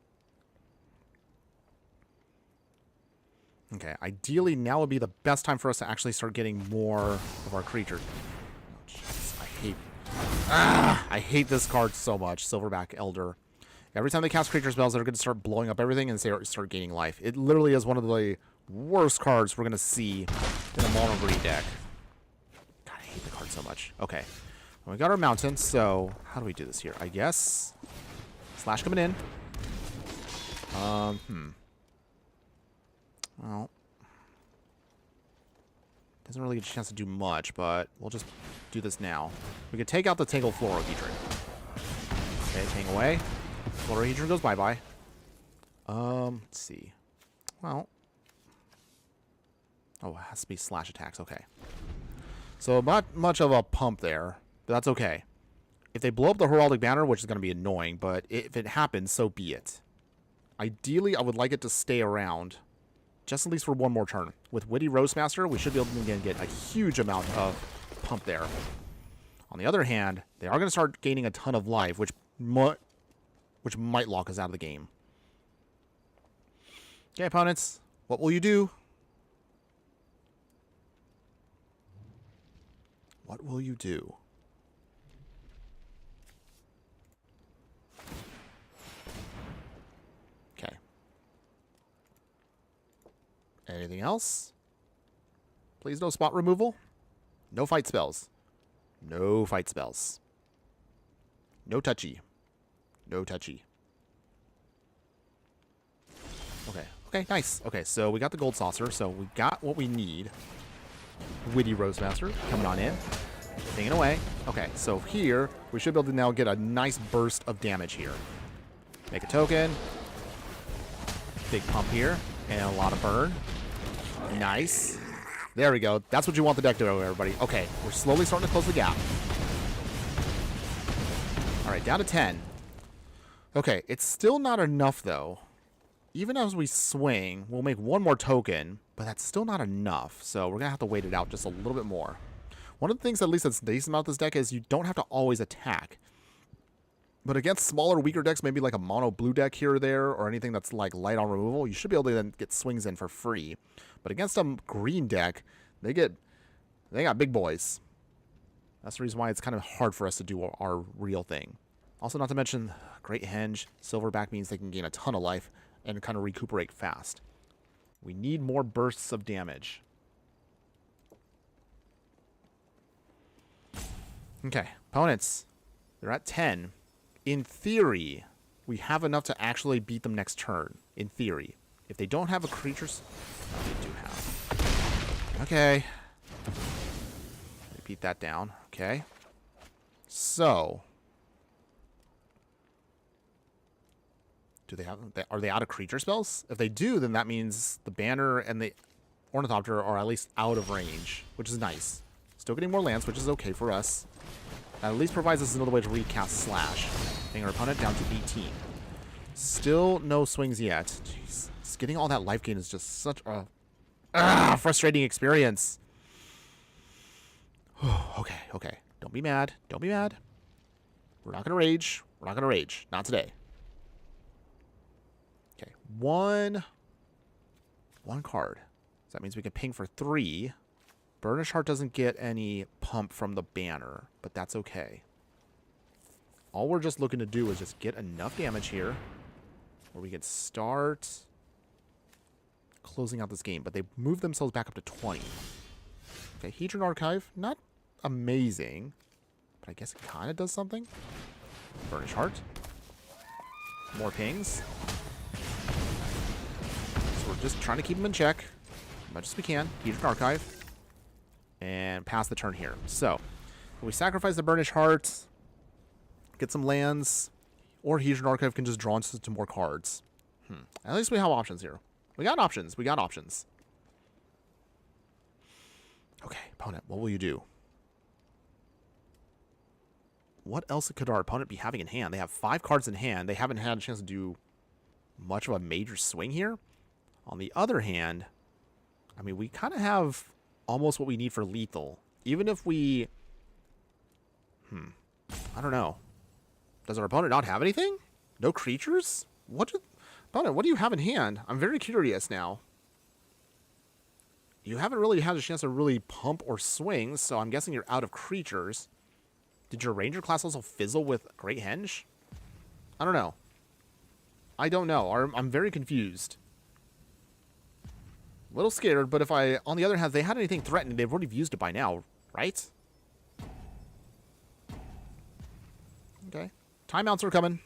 Okay, ideally now would be the best time for us to actually start getting more of our creatures. Oh, jeez, I hate this card so much, Silverback Elder. Every time they cast creature spells, they're going to start blowing up everything and start gaining life. It literally is one of the worst cards we're going to see in a mono green deck. God, I hate the card so much. Okay, well, we got our mountain, so how do we do this here? I guess Slash coming in. Well, doesn't really get a chance to do much, but we'll just do this now. We could take out the Tangle Florohedron. Okay, hang away. Florohedron goes bye-bye. Let's see. Well. Oh, it has to be Slash attacks. Okay. So not much of a pump there, but that's okay. If they blow up the Heraldic Banner, which is going to be annoying, but if it happens, so be it. Ideally, I would like it to stay around. Just at least for one more turn. With Witty Roastmaster, we should be able to get a huge amount of pump there. On the other hand, they are going to start gaining a ton of life, which might lock us out of the game. Okay, opponents, what will you do? What will you do? Okay. Anything else? Please no spot removal. No fight spells. No fight spells. No touchy. No touchy. Okay. Okay, nice. Okay, so we got the Gold Saucer, so we got what we need. Witty Roastmaster coming on in. Hanging away. Okay, so here, we should be able to now get a nice burst of damage here. Make a token. Big pump here. And a lot of burn. Nice. There we go. That's what you want the deck to do, everybody. Okay, we're slowly starting to close the gap. Alright, down to 10. Okay, it's still not enough, though. Even as we swing, we'll make one more token, but that's still not enough. So we're going to have to wait it out just a little bit more. One of the things, at least that's decent about this deck, is you don't have to always attack. But against smaller, weaker decks, maybe like a mono blue deck here or there, or anything that's like light on removal, you should be able to then get swings in for free. But against a green deck, they got big boys. That's the reason why it's kind of hard for us to do our real thing. Also, not to mention, Great Henge, Silverback means they can gain a ton of life and kind of recuperate fast. We need more bursts of damage. Okay, opponents, they're at 10. In theory, we have enough to actually beat them next turn. In theory. If they don't have a creature's... Oh, they do have. Okay. Repeat that down. Okay. So... Are they out of creature spells? If they do, then that means the Banner and the Ornithopter are at least out of range, which is nice. Still getting more lands, which is okay for us. That at least provides us another way to recast Slash. Bring our opponent down to 18. Still no swings yet. Jeez. Just getting all that life gain is just such a frustrating experience. Okay, okay. Don't be mad. Don't be mad. We're not going to rage. We're not going to rage. Not today. Okay, one card. So that means we can ping for 3. Burnish Heart doesn't get any pump from the Banner, but that's okay. All we're just looking to do is just get enough damage here. where we could start closing out this game, but they moved themselves back up to 20. Okay, Hedron Archive, not amazing, but I guess it kind of does something. Burnish Heart. More pings. So we're just trying to keep them in check as much as we can. Hedron Archive. And pass the turn here. So, we sacrifice the Burnish Heart, get some lands, or Hedron Archive can just draw into more cards. At least we have options here. We got options. We got options. Okay, opponent, what will you do? What else could our opponent be having in hand? They have 5 cards in hand. They haven't had a chance to do much of a major swing here. On the other hand, I mean, we kind of have almost what we need for lethal. Even if we... I don't know. Does our opponent not have anything? No creatures? Opponent, what do you have in hand? I'm very curious now. You haven't really had a chance to really pump or swing, so I'm guessing you're out of creatures. Did your Ranger class also fizzle with Great Henge? I don't know. I don't know. I'm very confused. A little scared, but if I... On the other hand, if they had anything threatening, they've already used it by now, right? Okay. Timeouts are coming.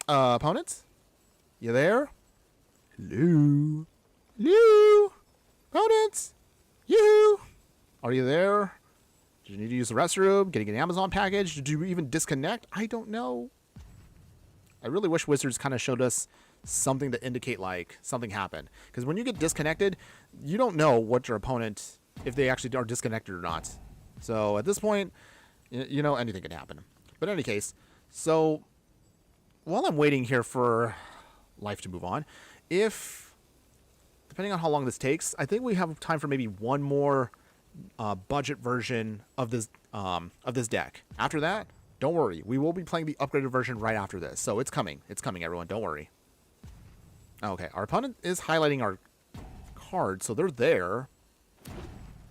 Opponents? You there? Hello? Hello? Opponents? You? Are you there? Did you need to use the restroom? Getting an Amazon package? Did you even disconnect? I don't know. I really wish Wizards kind of showed us something to indicate, like, something happened. Because when you get disconnected, you don't know what your opponent, if they actually are disconnected or not. So, at this point, you know, anything can happen. But in any case, so, while I'm waiting here for life to move on, depending on how long this takes, I think we have time for maybe one more budget version of this deck. After that, don't worry. We will be playing the upgraded version right after this. So it's coming. It's coming, everyone. Don't worry. Okay, our opponent is highlighting our cards, so they're there.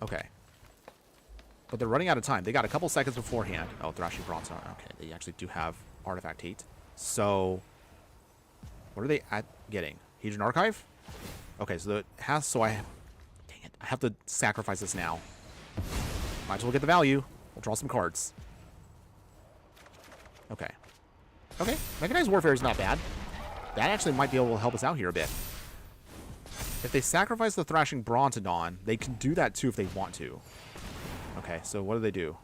Okay. But they're running out of time. They got a couple seconds beforehand. Oh, Thrashing Bronze. Okay, they actually do have Artifact Hate. So, what are they getting? Hedron Archive? Okay, so it has... So I... Dang it. I have to sacrifice this now. Might as well get the value. We'll draw some cards. Okay. Okay. Mechanized Warfare is not bad. That actually might be able to help us out here a bit. If they sacrifice the Thrashing Brontodon, they can do that too if they want to. Okay, so what do?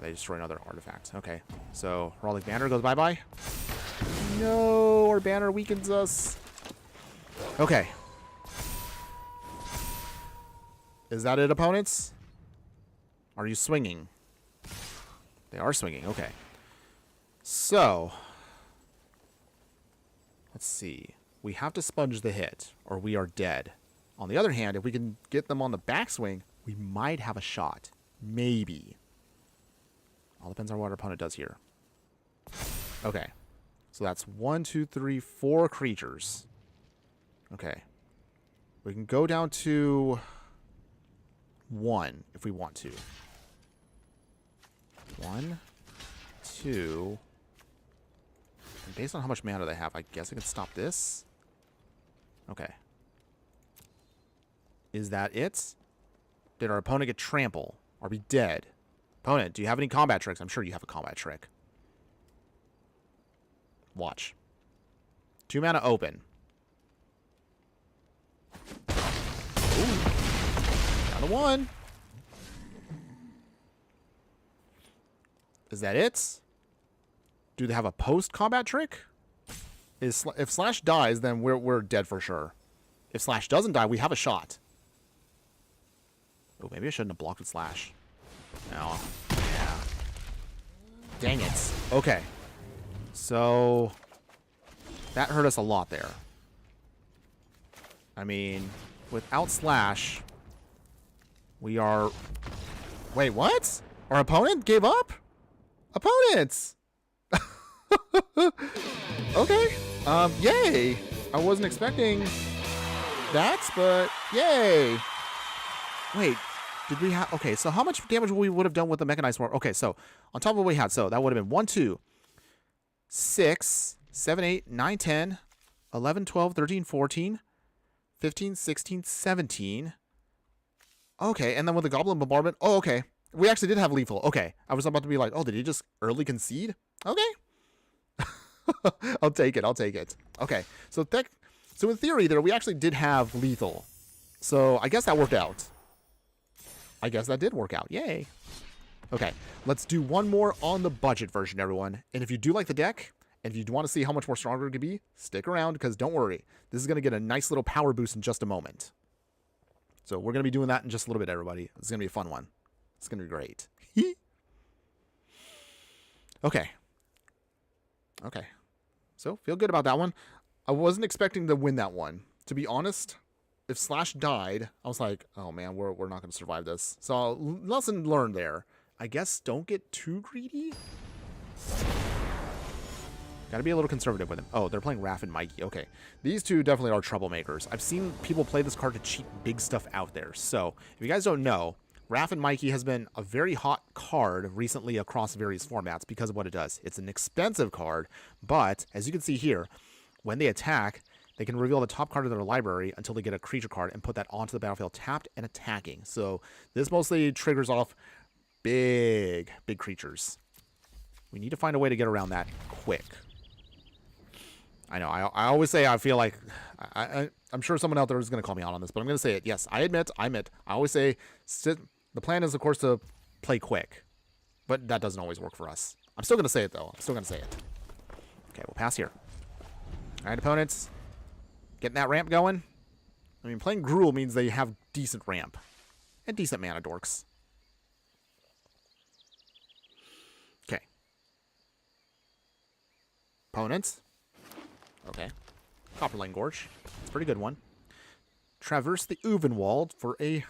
They destroy another artifact. Okay, so Heraldic Banner goes bye-bye. No, our banner weakens us. Okay. Is that it, opponents? Are you swinging? They are swinging, okay. So, let's see. We have to sponge the hit, or we are dead. On the other hand, if we can get them on the backswing, we might have a shot. Maybe. All depends on what our opponent does here. Okay. So that's 1, 2, 3, 4 creatures. Okay. We can go down to 1 if we want to. 1, 2. And based on how much mana they have, I guess I can stop this. Okay. Is that it? Did our opponent get trample? Are we dead? Opponent, do you have any combat tricks? I'm sure you have a combat trick. Watch. 2 mana open. Ooh. Down to 1. Is that it? Do they have a post-combat trick? If Slash dies, then we're dead for sure. If Slash doesn't die, we have a shot. Oh, maybe I shouldn't have blocked with Slash. No. Yeah. Dang it. Okay. So, that hurt us a lot there. I mean, without Slash, we are... Wait, what? Our opponent gave up? Opponents! Okay. Yay! I wasn't expecting that, but yay! Wait, did we have... Okay, so how much damage we would have done with the Mechanized War? Okay, so on top of what we had, so that would have been 1, 2, 6, 7, 8, 9, 10, 11, 12, 13, 14, 15, 16, 17. Okay, and then with the Goblin Bombardment. Oh, okay. We actually did have lethal. Okay. I was about to be like, oh, did he just early concede? Okay. I'll take it. I'll take it. Okay. So in theory there, we actually did have lethal. So I guess that worked out. I guess that did work out. Yay. Okay. Let's do one more on the budget version, everyone. And if you do like the deck, and if you want to see how much more stronger it could be, stick around because don't worry. This is going to get a nice little power boost in just a moment. So we're going to be doing that in just a little bit, everybody. It's going to be a fun one. It's going to be great. Okay. Okay. So, feel good about that one. I wasn't expecting to win that one. To be honest, if Slash died, I was like, oh man, we're not going to survive this. So, lesson learned there. I guess don't get too greedy. Gotta be a little conservative with him. Oh, they're playing Raph and Mikey. Okay. These two definitely are troublemakers. I've seen people play this card to cheat big stuff out there. So, if you guys don't know, Raph and Mikey has been a very hot card recently across various formats because of what it does. It's an expensive card, but as you can see here, when they attack, they can reveal the top card of their library until they get a creature card and put that onto the battlefield tapped and attacking. So this mostly triggers off big creatures. We need to find a way to get around that quick. I know, I always say I feel like, I'm sure someone out there is going to call me out on this, but I'm going to say it. Yes, I admit. I always say the plan is, of course, to play quick, but that doesn't always work for us. I'm still going to say it, though. I'm still going to say it. Okay, we'll pass here. All right, opponents. Getting that ramp going. I mean, playing Gruul means they have decent ramp and decent mana dorks. Okay. Opponents. Okay. Copperlane Gorge. It's a pretty good one. Traverse the Uvenwald for a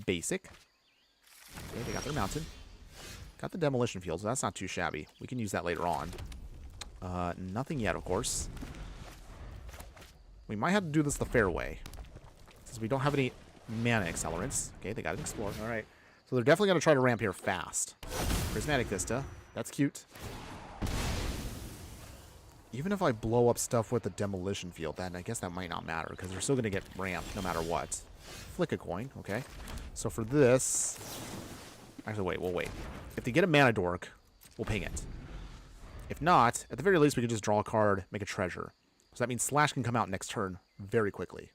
basic. Okay, they got their mountain. Got the demolition field, so that's not too shabby. We can use that later on. Nothing yet, of course. We might have to do this the fair way, since we don't have any mana accelerants. Okay, they got an Explorer. All right. So they're definitely going to try to ramp here fast. Prismatic Vista. That's cute. Even if I blow up stuff with the demolition field, then I guess that might not matter, because they're still going to get ramped no matter what. Flick a coin. Okay. So for this... Actually, wait. We'll wait. If they get a mana dork, we'll ping it. If not, at the very least, we can just draw a card, make a treasure. So that means Slash can come out next turn very quickly.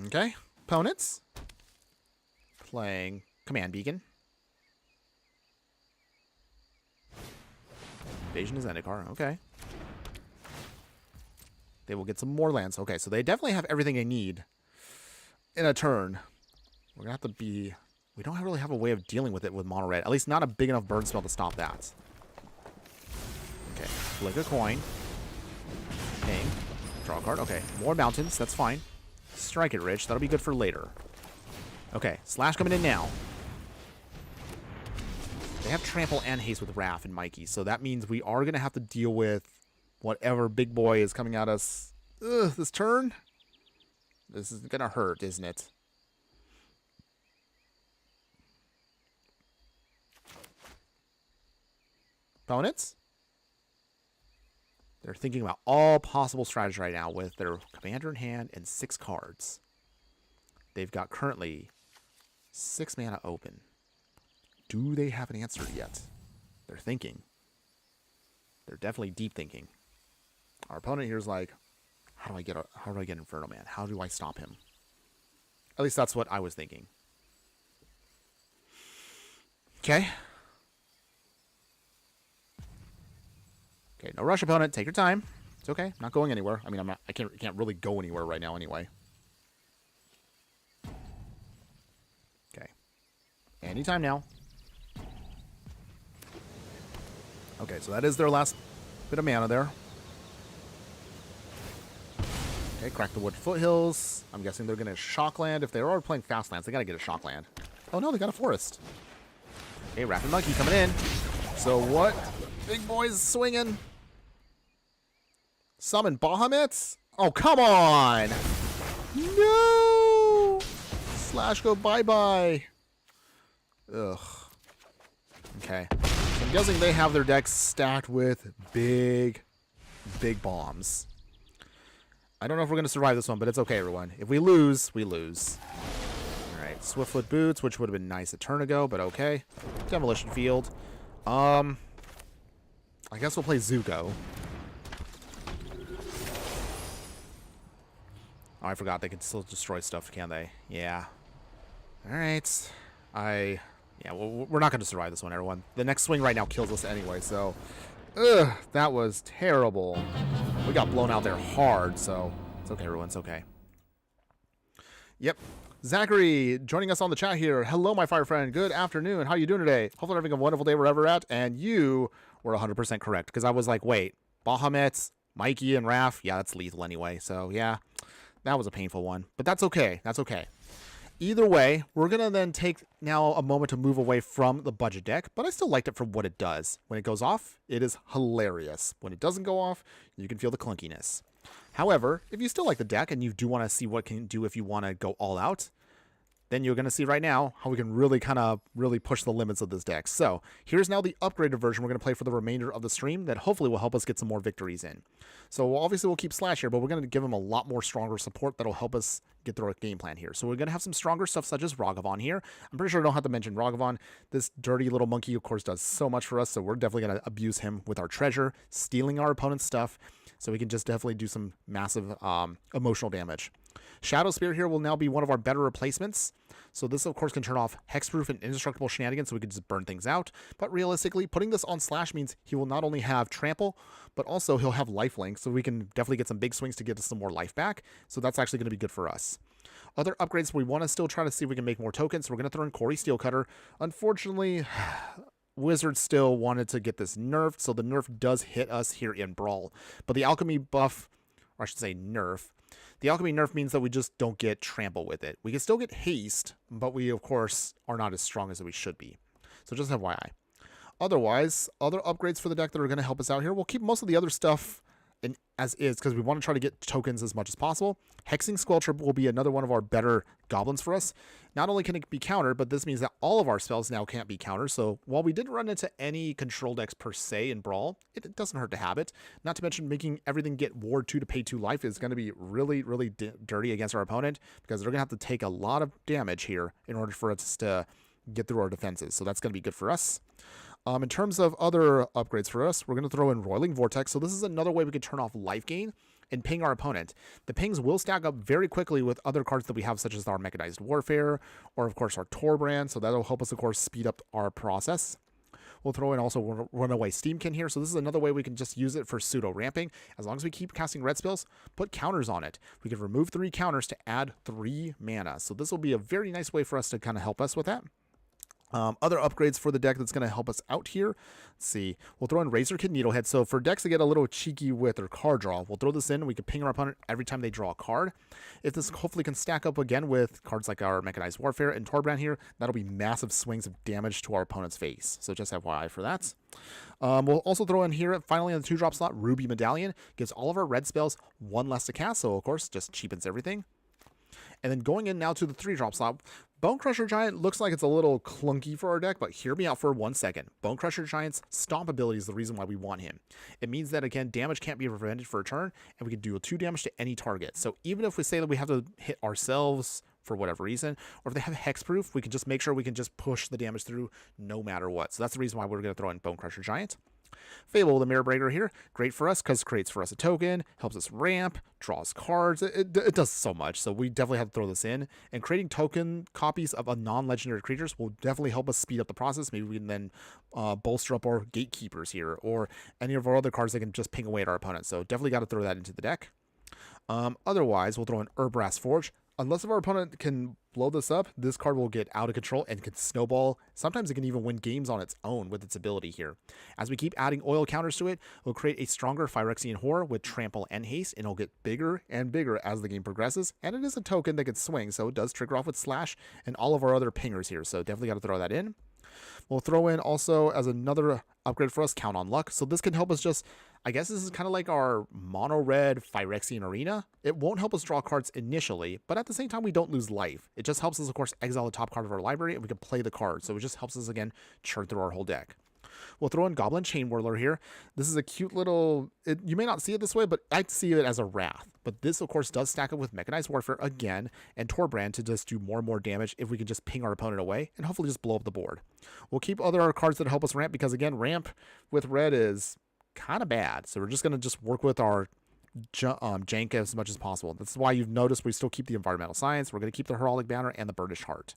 Okay. Opponents. Playing Command Beacon. Invasion is Zendikar. Okay. They will get some more lands. Okay, so they definitely have everything they need in a turn. We're going to have to be... We don't really have a way of dealing with it with mono red. At least not a big enough burn spell to stop that. Okay. Flick a coin. Ping. Draw a card. Okay. More mountains. That's fine. Strike it, Rich. That'll be good for later. Okay. Slash coming in now. They have Trample and Haste with Raph and Mikey, so that means we are going to have to deal with whatever big boy is coming at us this turn. This is going to hurt, isn't it? Opponents? They're thinking about all possible strategies right now with their commander in hand and 6 cards. They've got currently 6 mana open. Do they have an answer yet? They're thinking. They're definitely deep thinking. Our opponent here is like, how do I get Infernoman? How do I stop him? At least that's what I was thinking. Okay. Okay, no rush, opponent. Take your time. It's okay. Not going anywhere. I mean, I can't really go anywhere right now anyway. Okay. Anytime now. Okay, so that is their last bit of mana there. Okay, crack the wood foothills. I'm guessing they're going to shockland. If they're already playing fast lands, they got to get a shockland. Oh no, they got a forest. Okay, Rapid Monkey coming in. So what? Big boys swinging. Summon Bahamut's? Oh, come on! No! Slash go bye-bye. Ugh. Okay. I'm guessing they have their decks stacked with big bombs. I don't know if we're going to survive this one, but it's okay, everyone. If we lose, we lose. All right, Swiftfoot Boots, which would have been nice a turn ago, but okay. Demolition Field. I guess we'll play Zuko. Oh, I forgot they can still destroy stuff, can they? Yeah. All right. Yeah, well, we're not going to survive this one, everyone. The next swing right now kills us anyway, so... Ugh, that was terrible. We got blown out there hard, so... It's okay, everyone, it's okay. Yep. Zachary, joining us on the chat here. Hello, my fire friend. Good afternoon. How you doing today? Hopefully having a wonderful day wherever at. And you were 100% correct, because I was like, wait, Bahamut, Mikey, and Raph? Yeah, that's lethal anyway, so yeah. That was a painful one, but that's okay. That's okay. Either way, we're going to then take now a moment to move away from the budget deck, but I still liked it for what it does. When it goes off, it is hilarious. When it doesn't go off, you can feel the clunkiness. However, if you still like the deck and you do want to see what it can do if you want to go all out, then you're going to see right now how we can really really push the limits of this deck. So here's now the upgraded version we're going to play for the remainder of the stream that hopefully will help us get some more victories in. So obviously we'll keep Slash here, but we're going to give him a lot more stronger support that'll help us get through our game plan here. So we're going to have some stronger stuff such as Ragavan here. I'm pretty sure I don't have to mention Ragavan. This dirty little monkey, of course, does so much for us, so we're definitely going to abuse him with our treasure, stealing our opponent's stuff, so we can just definitely do some massive emotional damage. Shadow Spear here will now be one of our better replacements. So this, of course, can turn off hexproof and indestructible shenanigans, so we can just burn things out. But realistically, putting this on Slash means he will not only have trample, but also he'll have lifelink, so we can definitely get some big swings to get us some more life back. So that's actually going to be good for us. Other upgrades, we want to still try to see if we can make more tokens. So we're going to throw in Corey Steelcutter. Unfortunately, Wizards still wanted to get this nerfed, so the nerf does hit us here in Brawl. But the alchemy buff, or I should say nerf, the alchemy nerf means that we just don't get trample with it. We can still get haste, but we, of course, are not as strong as we should be. So just FYI. Otherwise, other upgrades for the deck that are going to help us out here, we'll keep most of the other stuff as is because we want to try to get tokens as much as possible. Hexing Squelcher will be another one of our better goblins for us. Not only can it be countered, but this means that all of our spells now can't be countered. So while we didn't run into any control decks per se in Brawl, it doesn't hurt to have it. Not to mention making everything get Ward 2 to pay 2 life is going to be really, really dirty against our opponent because they're going to have to take a lot of damage here in order for us to get through our defenses. So that's going to be good for us. In terms of other upgrades for us, we're going to throw in Roiling Vortex. So this is another way we can turn off life gain and ping our opponent. The pings will stack up very quickly with other cards that we have, such as our Mechanized Warfare, or of course our Torbrand. So that'll help us, of course, speed up our process. We'll throw in also Runaway Steamkin here. So this is another way we can just use it for pseudo ramping. As long as we keep casting red spells, put counters on it. We can remove 3 counters to add 3 mana. So this will be a very nice way for us to kind of help us with that. Other upgrades for the deck that's going to help us out here. Let's see. We'll throw in Razor Kid Needlehead. So for decks that get a little cheeky with their card draw, we'll throw this in and we can ping our opponent every time they draw a card. If this hopefully can stack up again with cards like our Mechanized Warfare and Torbrand here, that'll be massive swings of damage to our opponent's face. So just FYI for that. We'll also throw in here, finally on the 2-drop slot, Ruby Medallion. Gives all of our red spells 1 less to cast. So of course, just cheapens everything. And then going in now to the 3-drop slot, Bone Crusher Giant looks like it's a little clunky for our deck, but hear me out for 1 second. Bone Crusher Giant's stomp ability is the reason why we want him. It means that, again, damage can't be prevented for a turn, and we can do 2 damage to any target. So even if we say that we have to hit ourselves for whatever reason, or if they have hexproof, we can just make sure we can just push the damage through no matter what. So that's the reason why we're going to throw in Bone Crusher Giant. Fable, the Mirror Breaker here, great for us because creates for us a token, helps us ramp, draws cards. It does so much, so we definitely have to throw this in. And creating token copies of a non-legendary creatures will definitely help us speed up the process. Maybe we can then bolster up our Gatekeepers here, or any of our other cards that can just ping away at our opponents. So definitely got to throw that into the deck. Otherwise, we'll throw in Urbrass Forge. Unless if our opponent can blow this up, this card will get out of control and can snowball. Sometimes it can even win games on its own with its ability here. As we keep adding oil counters to it, we'll create a stronger Phyrexian Horror with trample and haste, and it'll get bigger and bigger as the game progresses. And it is a token that can swing, so it does trigger off with Slash and all of our other pingers here. So definitely got to throw that in. We'll throw in also as another upgrade for us, Count on Luck. So this can help us just, I guess this is kind of like our mono red Phyrexian Arena. It won't help us draw cards initially, but at the same time, we don't lose life. It just helps us, of course, exile the top card of our library and we can play the card. So it just helps us, again, churn through our whole deck. We'll throw in Goblin Chain Whirler here. This is a cute little, you may not see it this way, but I see it as a Wrath. But this, of course, does stack up with Mechanized Warfare again and Torbrand to just do more and more damage if we can just ping our opponent away and hopefully just blow up the board. We'll keep other cards that help us ramp because, again, ramp with red is kind of bad. So we're just going to just work with our jank as much as possible. That's why you've noticed we still keep the Environmental Science. We're going to keep the Heraldic Banner and the Burnished Heart.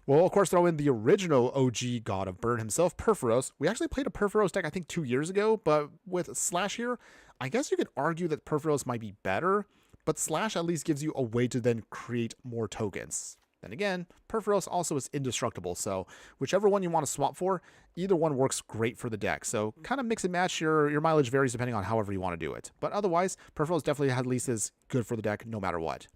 We'll, of course, throw in the original OG God of Burn himself, Perforos. We actually played a Perforos deck, I think, 2 years ago, but with Slash here, I guess you could argue that Perforos might be better, but Slash at least gives you a way to then create more tokens. Then again, Perforos also is indestructible, so whichever one you want to swap for, either one works great for the deck. So kind of mix and match. Your mileage varies depending on however you want to do it. But otherwise, Perforos definitely at least is good for the deck no matter what.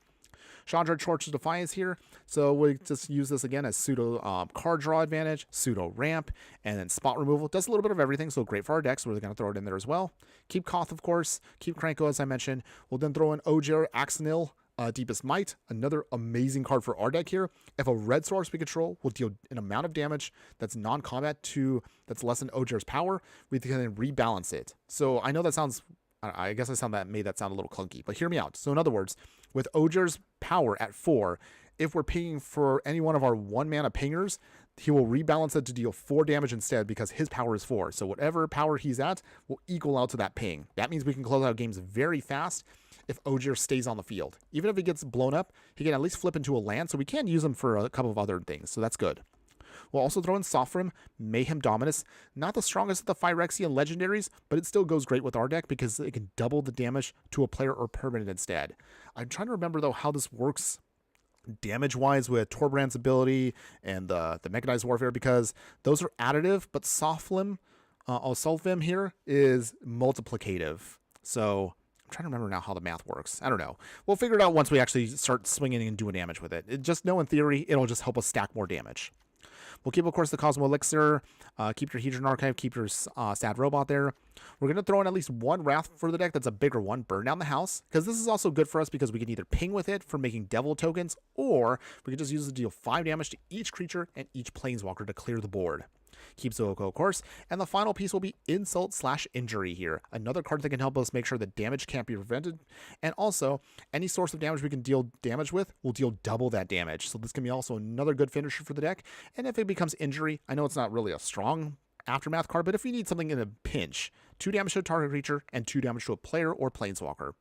Chandra Torch's Defiance here, so we just use this again as pseudo card draw advantage, pseudo ramp, and then spot removal. Does a little bit of everything, so great for our decks. We're going to throw it in there as well. Keep Koth, of course. Keep Kranko, as I mentioned. We'll then throw in Ojer Axonil, Deepest Might, another amazing card for our deck here. If a red source we control will deal an amount of damage that's non-combat to that's less than Ojer's power, we can then rebalance it. So I know that sounds, I guess made that sound a little clunky, but hear me out. So in other words, with Ojer's power at 4, if we're pinging for any one of our 1-mana pingers, he will rebalance it to deal 4 damage instead because his power is 4. So whatever power he's at will equal out to that ping. That means we can close out games very fast if Ojer stays on the field. Even if he gets blown up, he can at least flip into a land, so we can use him for a couple of other things, so that's good. We'll also throw in Sophrim, Mayhem Dominus. Not the strongest of the Phyrexian legendaries, but it still goes great with our deck because it can double the damage to a player or permanent instead. I'm trying to remember, though, how this works damage-wise with Torbrand's ability and the Mechanized Warfare, because those are additive, but Sophrim here is multiplicative. So I'm trying to remember now how the math works. I don't know. We'll figure it out once we actually start swinging and doing damage with it. Just know in theory, it'll just help us stack more damage. We'll keep, of course, the Cosmo Elixir, keep your Hedron Archive, keep your Sad Robot there. We're going to throw in at least one Wrath for the deck that's a bigger one, Burn Down the House, because this is also good for us because we can either ping with it for making Devil tokens, or we can just use it to deal 5 damage to each creature and each Planeswalker to clear the board. Keep Zooko, of course. And the final piece will be Insult/Injury here. Another card that can help us make sure that damage can't be prevented. And also, any source of damage we can deal damage with will deal double that damage. So this can be also another good finisher for the deck. And if it becomes Injury, I know it's not really a strong Aftermath card, but if you need something in a pinch, 2 damage to a target creature and 2 damage to a player or Planeswalker.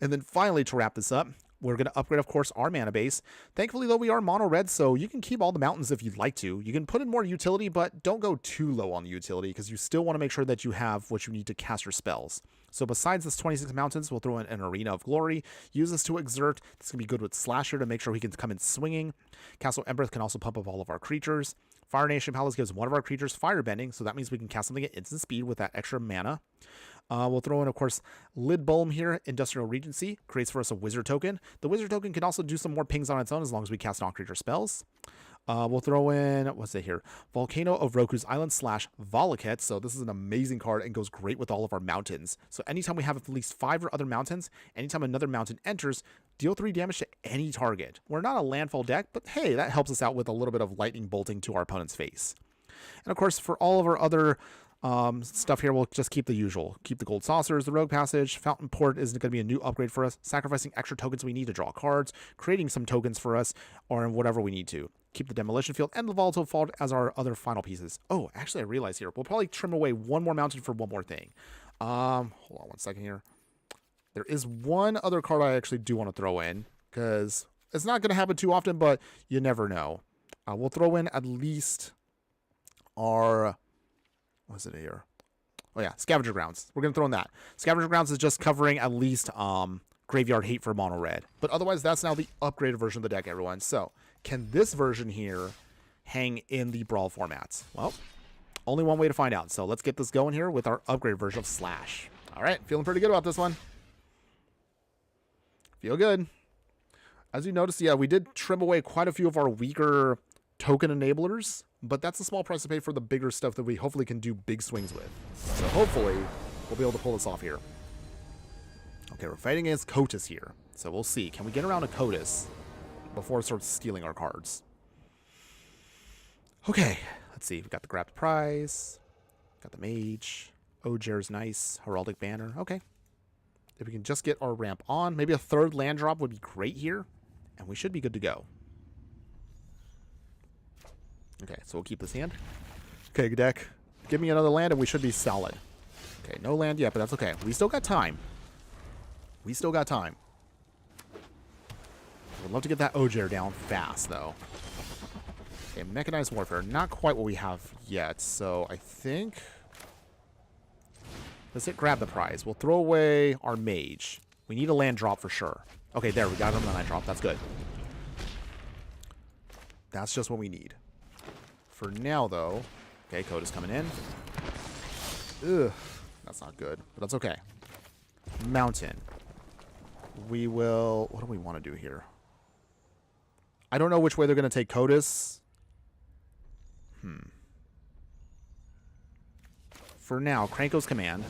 And then finally, to wrap this up, we're going to upgrade, of course, our mana base. Thankfully, though, we are mono red, so you can keep all the mountains if you'd like to. You can put in more utility, but don't go too low on the utility because you still want to make sure that you have what you need to cast your spells. So besides this 26 mountains, we'll throw in an Arena of Glory. Use this to exert. This can be good with Slasher to make sure he can come in swinging. Castle Embereth can also pump up all of our creatures. Fire Nation Palace gives one of our creatures firebending, so that means we can cast something at instant speed with that extra mana. We'll throw in, of course, Lid Bulm here. Industrial Regency creates for us a Wizard token. The Wizard token can also do some more pings on its own as long as we cast non-creature spells. We'll throw in, what's it here? Volcano of Roku's Island / Volaket. So this is an amazing card and goes great with all of our mountains. So anytime we have at least 5 or other mountains, anytime another mountain enters, deal 3 damage to any target. We're not a landfall deck, but hey, that helps us out with a little bit of lightning bolting to our opponent's face. And of course, for all of our other stuff here, we'll just keep the usual. Keep the Gold Saucers, the Rogue Passage. Fountain Port is going to be a new upgrade for us. Sacrificing extra tokens we need to draw cards. Creating some tokens for us, or whatever we need to. Keep the Demolition Field and the Volatile Fault as our other final pieces. Oh, actually, I realize here, we'll probably trim away one more mountain for one more thing. Hold on one second here. There is one other card I actually do want to throw in, because it's not going to happen too often, but you never know. We'll throw in at least our... What's it here? Oh yeah, Scavenger Grounds. We're going to throw in that. Scavenger Grounds is just covering at least Graveyard Hate for mono red. But otherwise, that's now the upgraded version of the deck, everyone. So, can this version here hang in the Brawl formats? Well, only one way to find out. So let's get this going here with our upgraded version of Slash. All right, feeling pretty good about this one. Feel good. As you notice, yeah, we did trim away quite a few of our weaker token enablers, but that's a small price to pay for the bigger stuff that we hopefully can do big swings with. So hopefully we'll be able to pull this off here. Okay, we're fighting against Kotis here. So we'll see. Can we get around a Kotis before it starts stealing our cards? Okay, let's see. We've got the Grabbed Prize. Got the mage. Ojer's nice. Heraldic Banner. Okay. If we can just get our ramp on, maybe a third land drop would be great here, and we should be good to go. Okay, so we'll keep this hand. Okay, deck. Give me another land and we should be solid. Okay, no land yet, but that's okay. We still got time. We still got time. Would love to get that Ojer down fast, though. Okay, Mechanized Warfare. Not quite what we have yet, so I think... Let's hit grab the prize. We'll throw away our mage. We need a land drop for sure. Okay, there, we got him on the land drop. That's good. That's just what we need. For now, though... Okay, code is coming in. Ugh, that's not good, but that's okay. Mountain. We will... What do we want to do here? I don't know which way they're going to take Codis. For now, Kranko's command.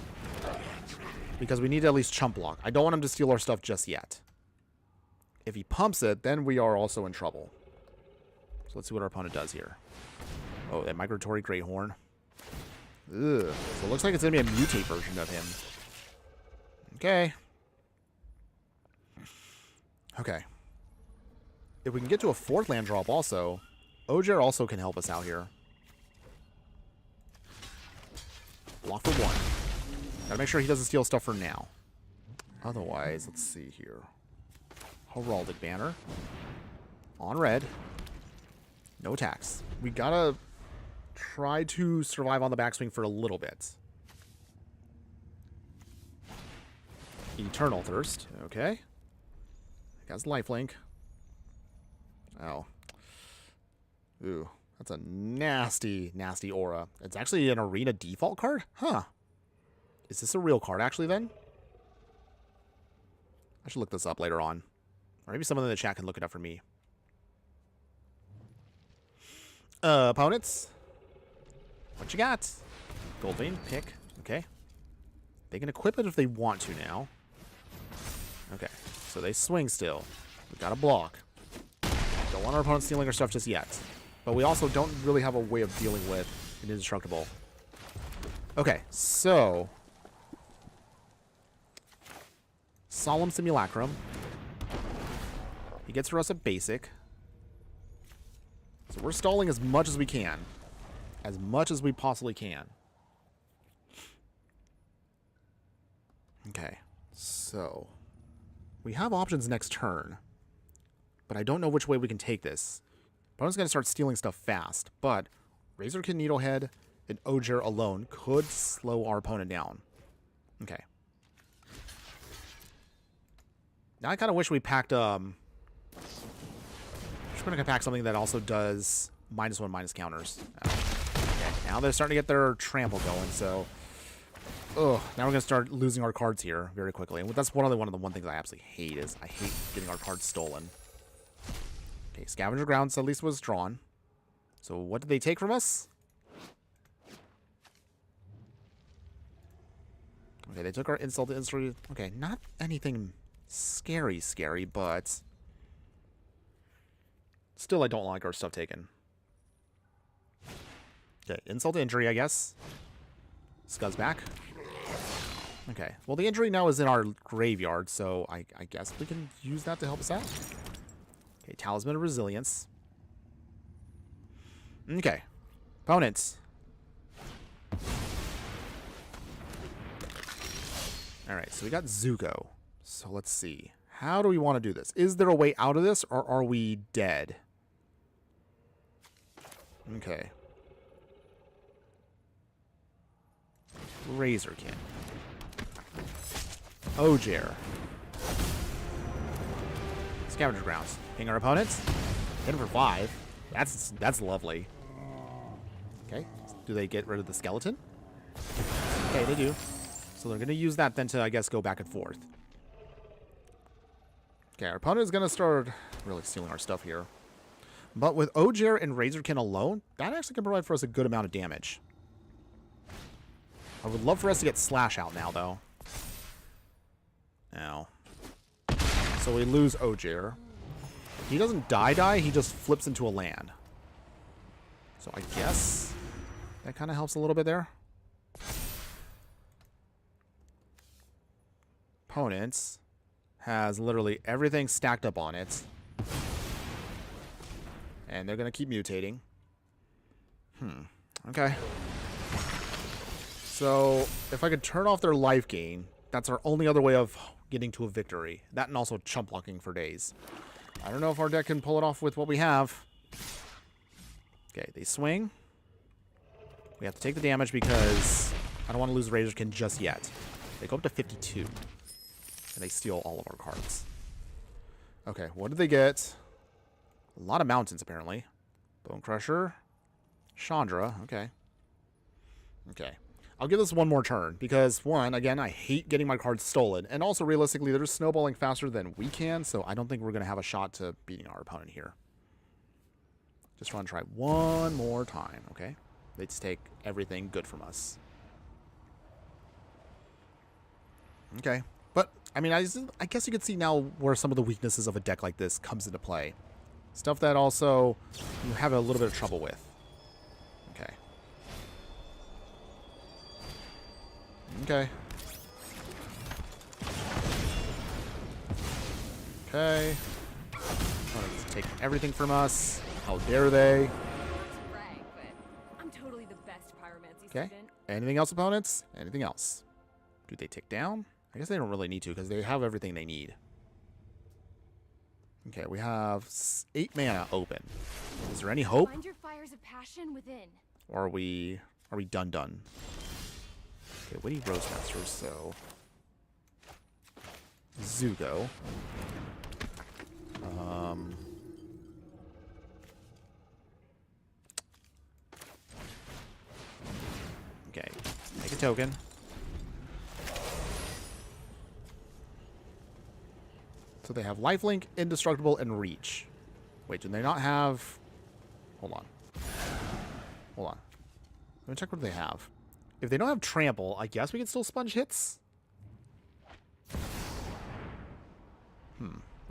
Because we need to at least chump block. I don't want him to steal our stuff just yet. If he pumps it, then we are also in trouble. So let's see what our opponent does here. Oh, that Migratory Greathorn. Ugh. So it looks like it's going to be a mutate version of him. Okay. Okay. If we can get to a fourth land drop also, Ojer also can help us out here. Block for one. Gotta make sure he doesn't steal stuff for now. Otherwise, let's see here. Heraldic Banner. On red. No attacks. We gotta try to survive on the backswing for a little bit. Eternal Thirst. Okay. Has lifelink. Oh. Ooh. That's a nasty, nasty aura. It's actually an arena default card? Huh. Is this a real card actually then? I should look this up later on. Or maybe someone in the chat can look it up for me. Opponents. What you got? Gold Vein, pick. Okay. They can equip it if they want to now. Okay. So they swing still. We got a block. Don't want our opponent stealing our stuff just yet. But we also don't really have a way of dealing with an indestructible. Okay, so... Solemn Simulacrum. He gets for us a basic. So we're stalling as much as we can. As much as we possibly can. Okay, so... We have options next turn. But I don't know which way we can take this. Opponent's going to start stealing stuff fast, but Razorkin Needlehead and Ojer alone could slow our opponent down. Okay. Now I kind of wish we packed, just going to pack something that also does -1/- counters. Okay. Now they're starting to get their trample going, so... Ugh, now we're going to start losing our cards here very quickly. And that's one of the things I absolutely hate is I hate getting our cards stolen. Okay, Scavenger Grounds at least was drawn. So what did they take from us? Okay, they took our insult to injury. Okay, not anything scary, but still I don't like our stuff taken. Okay, insult to injury, I guess. Scuzz back. Okay, well the injury now is in our graveyard, so I guess we can use that to help us out. Okay, Talisman of Resilience. Okay. Opponents. Alright, so we got Zuko. So let's see. How do we want to do this? Is there a way out of this, or are we dead? Okay. Razorkin. Ojer. Scavenger Grounds. Ping our opponents. Hit him for 5. That's lovely. Okay. Do they get rid of the skeleton? Okay, they do. So they're going to use that then to, I guess, go back and forth. Okay, our opponent is going to start really stealing our stuff here. But with Ojer and Razorkin alone, that actually can provide for us a good amount of damage. I would love for us to get Slash out now, though. Now. So we lose Ojer. He doesn't die, he just flips into a land. So I guess that kind of helps a little bit there. opponent has literally everything stacked up on it. And they're going to keep mutating. Okay. So, if I could turn off their life gain, that's our only other way of getting to a victory. That and also chump blocking for days. I don't know if our deck can pull it off with what we have. Okay, they swing. We have to take the damage because I don't want to lose Razorkin just yet. They go up to 52. And they steal all of our cards. Okay, what did they get? A lot of mountains, apparently. Bone Crusher. Chandra. Okay. Okay. I'll give this one more turn. Because, one, again, I hate getting my cards stolen. And also, realistically, they're snowballing faster than we can. So I don't think we're going to have a shot to beating our opponent here. Just want to try one more time, okay? They just take everything good from us. Okay. But, I mean, I guess you can see now where some of the weaknesses of a deck like this comes into play. Stuff that also you have a little bit of trouble with. Okay. Okay. Okay. Let's take everything from us. How dare they? I'm totally the best pyromancy Okay. student. Anything else, opponents? Anything else? Do they tick down? I guess they don't really need to because they have everything they need. Okay, we have 8 mana open. Is there any hope? Find your fires of passion within. Or are we done? Okay, we need Rosemasters, so Zugo. Okay, make a token. So they have Lifelink, Indestructible, and Reach. Wait, do they not have... Hold on. Hold on. Let me check what they have. If they don't have Trample, I guess we can still sponge hits?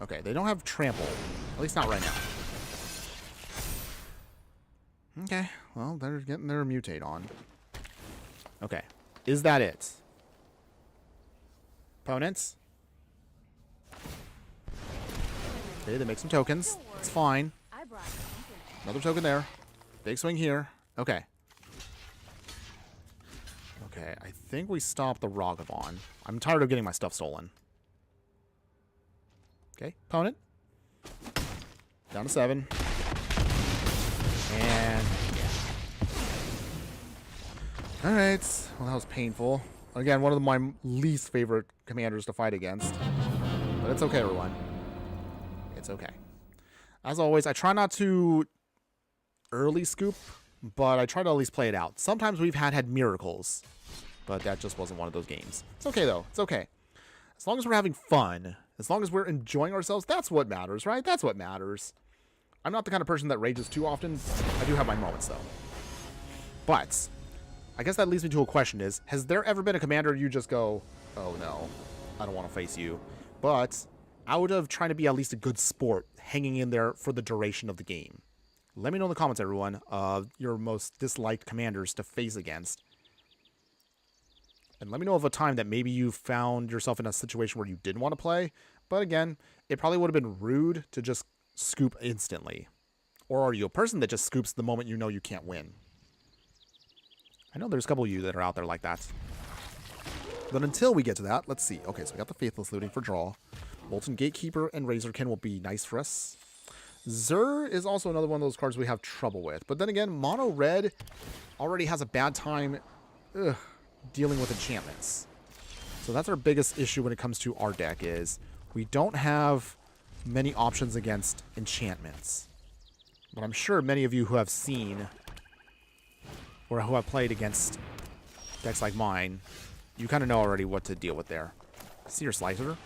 Okay, they don't have Trample. At least not right now. Okay, well, they're getting their Mutate on. Okay, is that it? Opponents? Okay, they make some tokens. It's fine. I brought something. Another token there. Big swing here. Okay. Okay, I think we stopped the Ragavan. I'm tired of getting my stuff stolen. Okay, opponent. Down to 7. And yeah. Alright. Well, that was painful. Again, one of my least favorite commanders to fight against. But it's okay, everyone. It's okay. As always, I try not to early scoop, but I try to at least play it out. Sometimes we've had miracles, but that just wasn't one of those games. It's okay, though. It's okay. As long as we're having fun, as long as we're enjoying ourselves, that's what matters, right? That's what matters. I'm not the kind of person that rages too often. I do have my moments, though. But I guess that leads me to a question is, has there ever been a commander you just go, oh no, I don't want to face you, but out of trying to be at least a good sport, hanging in there for the duration of the game? Let me know in the comments, everyone, your most disliked commanders to face against. And let me know of a time that maybe you found yourself in a situation where you didn't want to play. But again, it probably would have been rude to just scoop instantly. Or are you a person that just scoops the moment you know you can't win? I know there's a couple of you that are out there like that. But until we get to that, let's see. Okay, so we got the Faithless Looting for draw. Molten Gatekeeper and Razorkin will be nice for us. Zur is also another one of those cards we have trouble with. But then again, Mono Red already has a bad time dealing with enchantments. So that's our biggest issue when it comes to our deck is we don't have many options against enchantments. But I'm sure many of you who have seen or who have played against decks like mine, you kind of know already what to deal with there. Seer Slicer.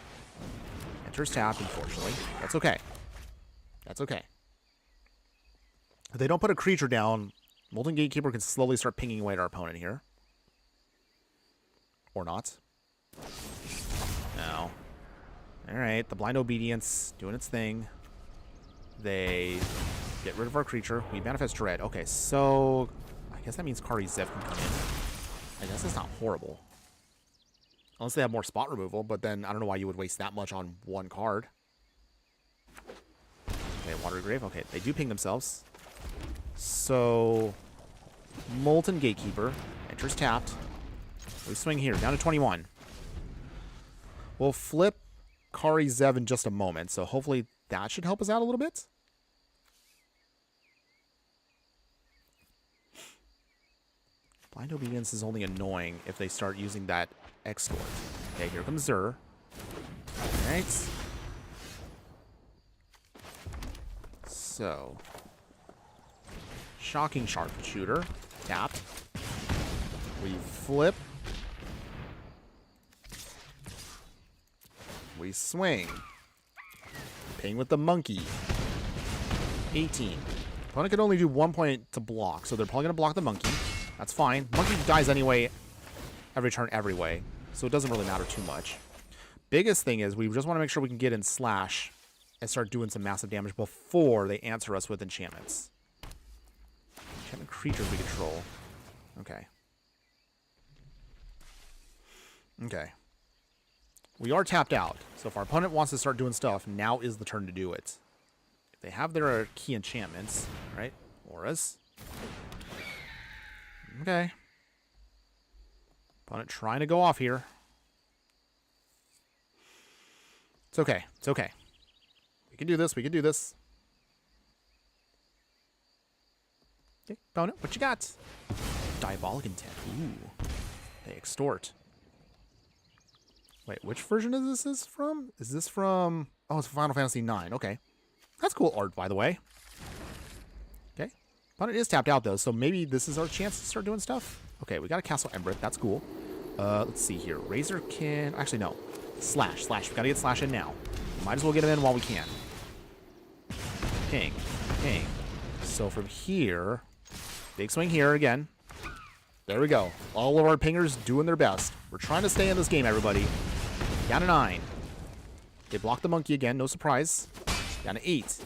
Enters tapped, unfortunately. That's okay. That's okay. If they don't put a creature down, Molten Gatekeeper can slowly start pinging away at our opponent here. Or not. No. Alright, the Blind Obedience doing its thing. They get rid of our creature. We manifest Dread. Okay, so I guess that means Kari Zev can come in. I guess it's not horrible. Unless they have more spot removal, but then I don't know why you would waste that much on one card. Okay, Watery Grave. Okay, they do ping themselves. So, Molten Gatekeeper enters tapped. We swing here, down to 21. We'll flip Kari Zev in just a moment, so hopefully that should help us out a little bit. Blind Obedience is only annoying if they start using that Extort. Okay, here comes Zur. Alright. So. Shocking Sharpshooter. Tapped. We flip. We swing. Ping with the monkey. 18. Opponent can only do 1 point to block, so they're probably going to block the monkey. That's fine. Monkey dies anyway, every turn, every way. So it doesn't really matter too much. Biggest thing is we just want to make sure we can get in Slash and start doing some massive damage before they answer us with enchantments. Enchantment creatures we control. Okay. Okay. We are tapped out. So if our opponent wants to start doing stuff, now is the turn to do it. If they have their key enchantments, right? Auras. Okay. Opponent trying to go off here. It's okay. It's okay. We can do this. We can do this. Okay, opponent, what you got? Diabolic Intent. Ooh. They extort. Wait, which version is this from? Is this from... Oh, it's Final Fantasy IX. Okay. That's cool art, by the way. Okay. Opponent is tapped out, though, so maybe this is our chance to start doing stuff. Okay, we got a Castle Embereth. That's cool. Let's see here. Razorkin... Actually, no. Slash. Slash. We gotta get Slash in now. Might as well get him in while we can. Ping. Ping. So from here... Big swing here again. There we go. All of our pingers doing their best. We're trying to stay in this game, everybody. Down to 9. They blocked the monkey again. No surprise. Down to 8.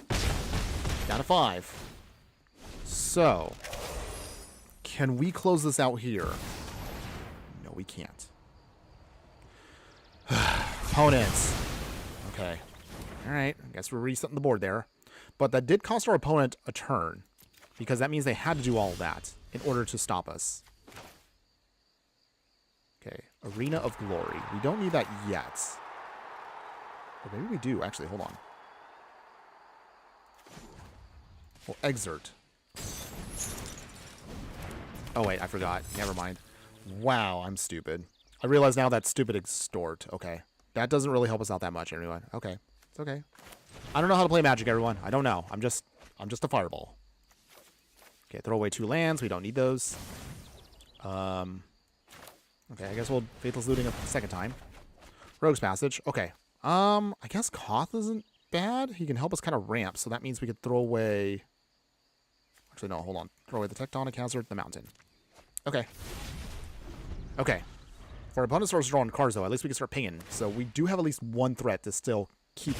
Down to 5. So, can we close this out here? No, we can't. Opponents. Okay. Alright, I guess we're resetting the board there. But that did cost our opponent a turn, because that means they had to do all of that in order to stop us. Okay, Arena of Glory. We don't need that yet. Or maybe we do. Actually, hold on. Well, Exert. Oh, wait, I forgot. Never mind. Wow, I'm stupid. I realize now that's stupid Extort. Okay. That doesn't really help us out that much, everyone. Okay. It's okay. I don't know how to play Magic, everyone. I don't know. I'm just a fireball. Okay, throw away 2 lands. We don't need those. Okay, I guess we'll Faithless Looting a second time. Rogue's Passage. Okay. I guess Koth isn't bad. He can help us kind of ramp, so that means we could throw away... Actually, no, hold on. Throw away the Tectonic Hazard, the Mountain. Okay. Okay. For our opponent starts drawing cards, though, at least we can start pinging. So we do have at least one threat to still keep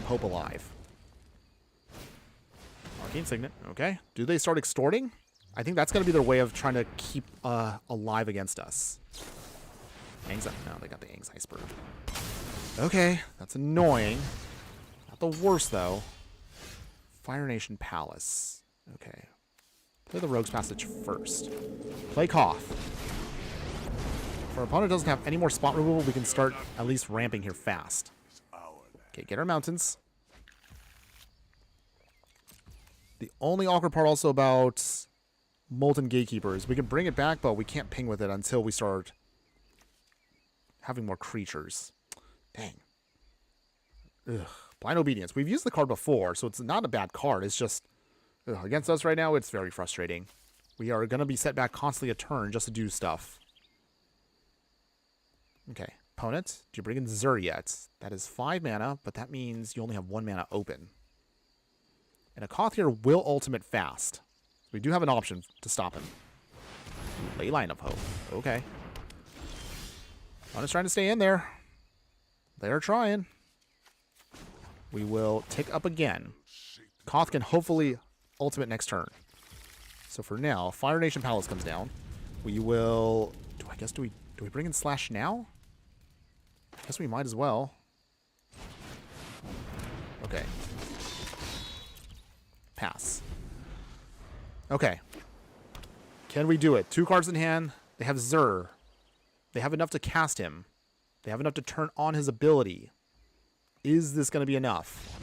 hope alive. Arcane Signet. Okay. Do they start extorting? I think that's going to be their way of trying to keep alive against us. No, they got the Aang's Iceberg. Okay, that's annoying. Not the worst, though. Fire Nation Palace. Okay. Play the Rogue's Passage first. Play Koth. If our opponent doesn't have any more spot removal, we can start at least ramping here fast. Okay, get our mountains. The only awkward part also about Molten Gatekeeper is we can bring it back, but we can't ping with it until we start having more creatures. Dang. Ugh. Blind Obedience. We've used the card before, so it's not a bad card. It's just, against us right now, it's very frustrating. We are going to be set back constantly a turn just to do stuff. Okay. Opponent, do you bring in Zur yet? That is 5 mana, but that means you only have 1 mana open. And a Koth here will ultimate fast. We do have an option to stop him. Leyline of Hope. Okay. Opponent's trying to stay in there. They're trying. We will tick up again. Koth can hopefully ultimate next turn. So for now, Fire Nation Palace comes down. We will... Do we bring in Slash now? Guess we might as well. Okay. Pass. Okay. Can we do it? 2 cards in hand. They have Zur. They have enough to cast him. They have enough to turn on his ability. Is this going to be enough?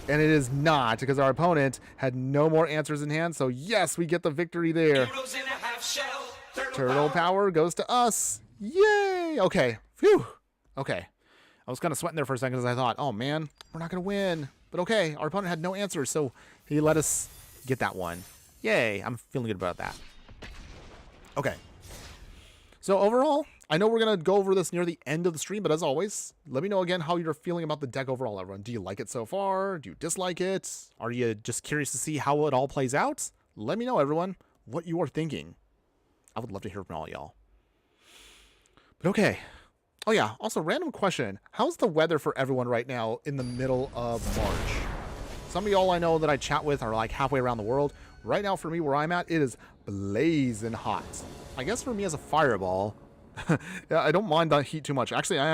And it is not, because our opponent had no more answers in hand. So yes, we get the victory there. Heroes in a half shell. Turtle power goes to us. Yay! Okay. Phew. Okay. I was kind of sweating there for a second because I thought, oh man, we're not going to win. But okay, our opponent had no answers, so he let us get that one. Yay. I'm feeling good about that. Okay. So overall, I know we're going to go over this near the end of the stream, but as always, let me know again how you're feeling about the deck overall, everyone. Do you like it so far? Do you dislike it? Are you just curious to see how it all plays out? Let me know, everyone, what you are thinking. I would love to hear from all y'all. But okay. Oh yeah, also random question. How's the weather for everyone right now in the middle of March? Some of y'all I know that I chat with are like halfway around the world. Right now for me where I'm at, it is blazing hot. I guess for me as a fireball, yeah, I don't mind that heat too much. Actually, I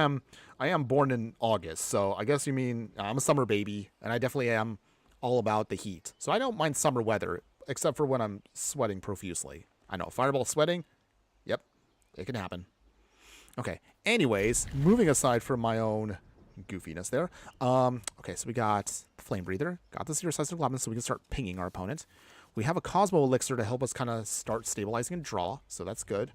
am born in August, so I guess you mean I'm a summer baby, and I definitely am all about the heat. So I don't mind summer weather, except for when I'm sweating profusely. I know, fireball sweating, yep, it can happen. Okay, anyways, moving aside from my own goofiness there. Okay, so we got the Flame Breather, got the Seer Size of Goblin, so we can start pinging our opponent. We have a Cosmo Elixir to help us kind of start stabilizing and draw, so that's good.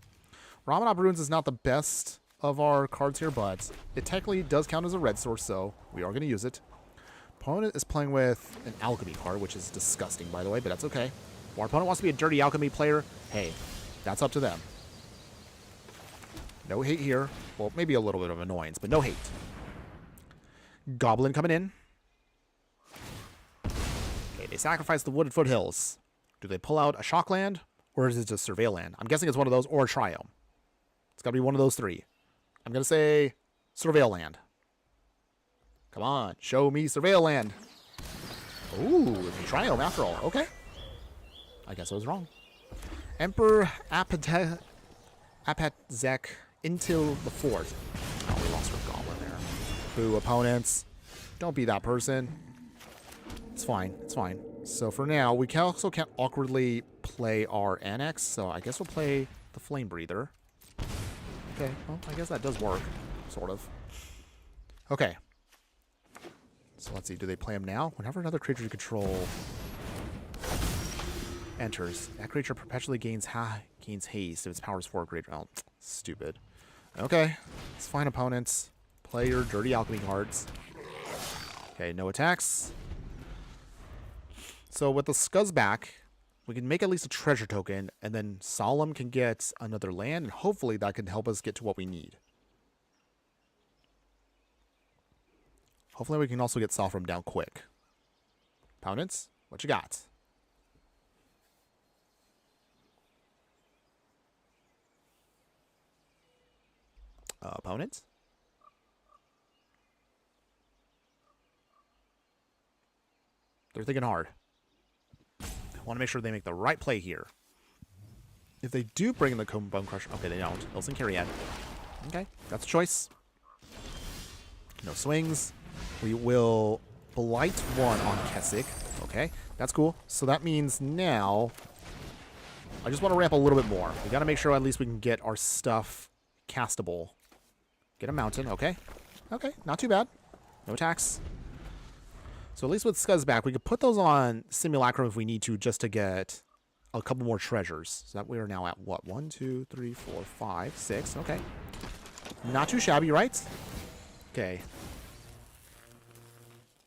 Ramanop Ruins is not the best of our cards here, but it technically does count as a red source, so we are going to use it. Opponent is playing with an Alchemy card, which is disgusting, by the way, but that's okay. If our opponent wants to be a dirty Alchemy player, hey, that's up to them. No hate here. Well, maybe a little bit of annoyance, but no hate. Goblin coming in. Okay, they sacrifice the Wooded Foothills. Do they pull out a Shockland, or is it just Surveil Land? I'm guessing it's one of those, or a Triome. It's got to be one of those 3. I'm going to say Surveil Land. Come on, show me Surveil Land. Ooh, Triome after all. Okay. I guess I was wrong. Emperor Apatzek until the 4th. Oh, we lost our Goblin there. Boo, opponents. Don't be that person. It's fine. It's fine. So for now, we also can't awkwardly play our Annex, so I guess we'll play the Flame Breather. Okay, well, I guess that does work. Sort of. Okay. So let's see, do they play him now? Whenever another creature you control enters, that creature perpetually gains haste if its power is 4 or greater. Oh, stupid. Okay, it's fine, opponents. Play your dirty Alchemy cards. Okay, no attacks. So with the Scuzz back, we can make at least a treasure token, and then Solemn can get another land, and hopefully that can help us get to what we need. Hopefully we can also get Solemn down quick. Opponents, what you got? Opponents? They're thinking hard. I want to make sure they make the right play here. If they do bring in the Bone Crusher... Okay, they don't. Ilson Kyriad. Okay, that's a choice. No swings. We will Blight 1 on Kessig. Okay, that's cool. So that means now... I just want to ramp a little bit more. We got to make sure at least we can get our stuff castable. Get a mountain. Okay. Okay, not too bad. No attacks. So at least with Scuzz back, we could put those on Simulacrum if we need to, just to get a couple more treasures. So that we are now at what? 1, 2, 3, 4, 5, 6. Okay. Not too shabby, right? Okay.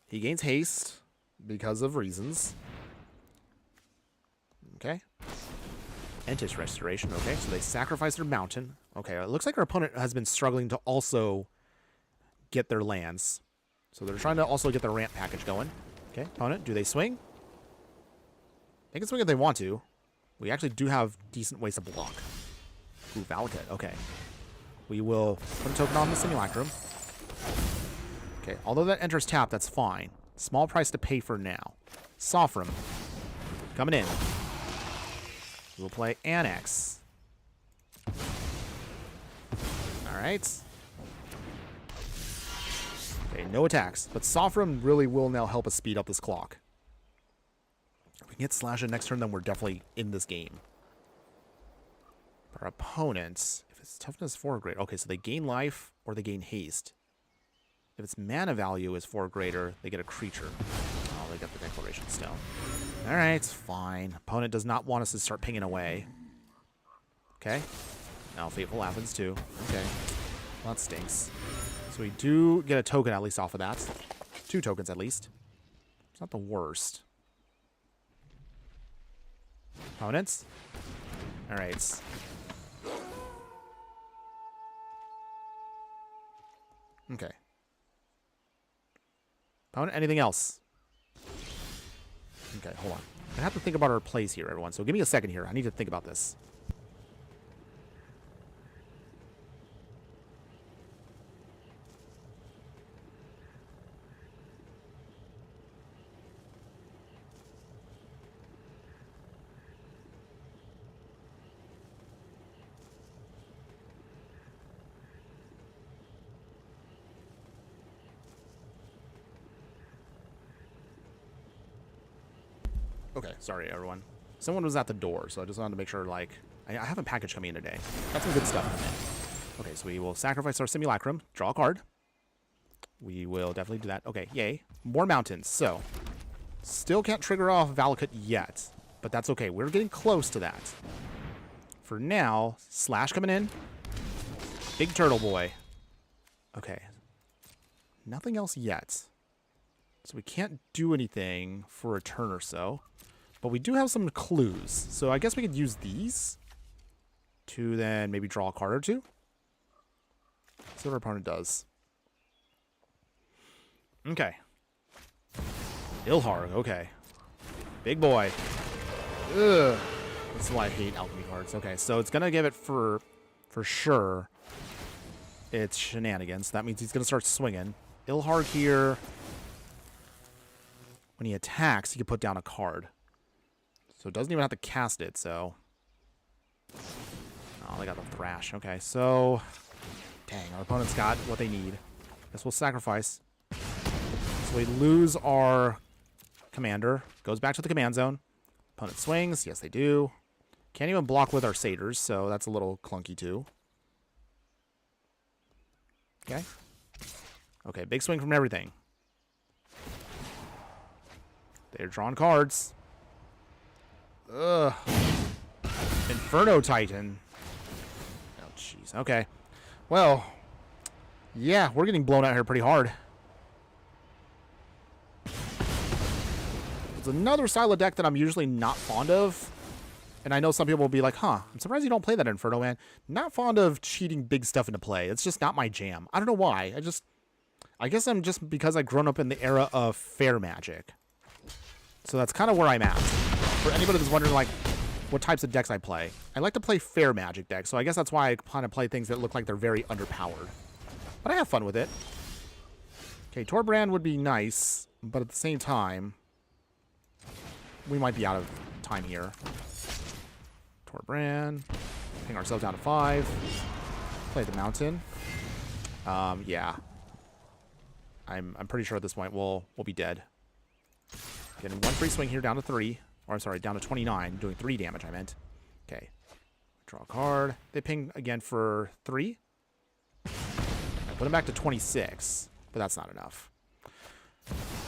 He gains haste because of reasons. Okay. Entis Restoration. Okay, so they sacrifice their mountain. Okay, it looks like our opponent has been struggling to also get their lands. So they're trying to also get their ramp package going. Okay, opponent, do they swing? They can swing if they want to. We actually do have decent ways to block. Ooh, Valakut, okay. We will put a token on the Simulacrum. Okay, although that enters tap, that's fine. Small price to pay for now. Sophrim, coming in. We'll play Annex. Alright. Okay, no attacks. But Sovereign really will now help us speed up this clock. If we can get Slash in next turn, then we're definitely in this game. Our opponents, if it's toughness 4 or greater, okay, so they gain life or they gain haste. If its mana value is 4 or greater, they get a creature. Oh, they got the Declaration Stone. Alright, it's fine. Opponent does not want us to start pinging away. Okay. Now Fateful happens too. Okay. Well, that stinks. So we do get a token at least off of that. 2 tokens at least. It's not the worst. Opponents? Alright. Okay. Opponent, anything else? Okay, hold on. I have to think about our plays here, everyone. So give me a second here. I need to think about this. Okay, sorry, everyone. Someone was at the door, so I just wanted to make sure, like, I have a package coming in today. Got some good stuff in it. Okay, so we will sacrifice our Simulacrum, draw a card. We will definitely do that. Okay, yay. More mountains. So, still can't trigger off Valakut yet, but that's okay. We're getting close to that. For now, Slash coming in. Big Turtle Boy. Okay. Nothing else yet. So we can't do anything for a turn or so. But we do have some clues. So I guess we could use these to then maybe draw a card or two. See what our opponent does. Okay. Ilharg, okay. Big boy. Ugh. That's why I hate alchemy cards. Okay, so it's going to give it for sure. It's shenanigans. That means he's going to start swinging. Ilharg here. When he attacks, he can put down a card. So it doesn't even have to cast it, so... Oh, they got the Thrash. Okay, so... Dang, our opponent's got what they need. Guess we'll sacrifice. So we lose our commander. Goes back to the command zone. Opponent swings. Yes, they do. Can't even block with our satyrs, so that's a little clunky too. Okay. Okay, big swing from everything. They're drawing cards. Ugh. Inferno Titan. Oh, jeez. Okay. Well, yeah, we're getting blown out here pretty hard. It's another style of deck that I'm usually not fond of. And I know some people will be like, huh, I'm surprised you don't play that Inferno, man. Not fond of cheating big stuff into play. It's just not my jam. I don't know why. I guess I'm just because I've grown up in the era of fair magic. So that's kind of where I'm at. For anybody that's wondering, like, what types of decks I play, I like to play fair magic decks. So I guess that's why I kind of play things that look like they're very underpowered. But I have fun with it. Okay, Torbrand would be nice, but at the same time, we might be out of time here. Torbrand. Ping ourselves down to 5. Play the mountain. Yeah. I'm pretty sure at this point we'll be dead. Getting 1 free swing here down to 3. Or I'm sorry, down to 29. Doing 3 damage, I meant. Okay. Draw a card. They ping again for 3. I put him back to 26. But that's not enough.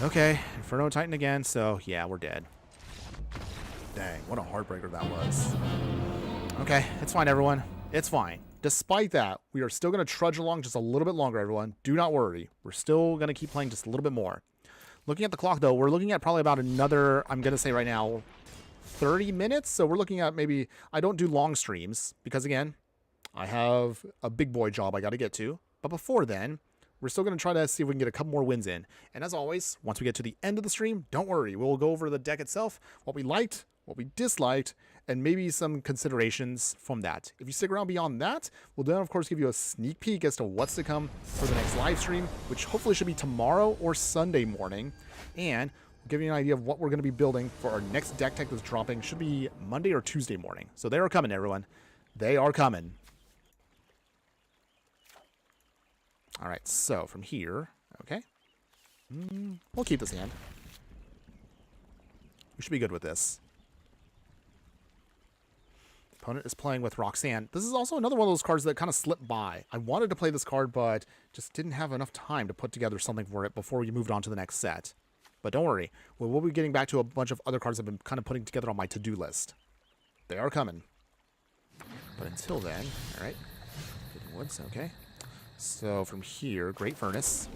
Okay. Inferno Titan again. So, yeah, we're dead. Dang, what a heartbreaker that was. Okay, it's fine, everyone. It's fine. Despite that, we are still going to trudge along just a little bit longer, everyone. Do not worry. We're still going to keep playing just a little bit more. Looking at the clock, though, we're looking at probably about another, I'm going to say right now, 30 minutes. So we're looking at maybe, I don't do long streams because, again, I have a big boy job I got to get to. But before then, we're still going to try to see if we can get a couple more wins in. And as always, once we get to the end of the stream, don't worry. We'll go over the deck itself, what we liked, what we disliked, and maybe some considerations from that. If you stick around beyond that, we'll then, of course, give you a sneak peek as to what's to come for the next live stream, which hopefully should be tomorrow or Sunday morning. And we'll give you an idea of what we're going to be building for our next deck tech that's dropping. Should be Monday or Tuesday morning. So they are coming, everyone. They are coming. All right, so from here, okay, We'll keep this hand. We should be good with this. Opponent is playing with Roxanne. This is also another one of those cards that kind of slipped by. I wanted to play this card, but just didn't have enough time to put together something for it before we moved on to the next set. But don't worry, we'll be getting back to a bunch of other cards I've been kind of putting together on my to-do list. They are coming. But until then, all right. Hidden Woods, okay. So from here, Great Furnace.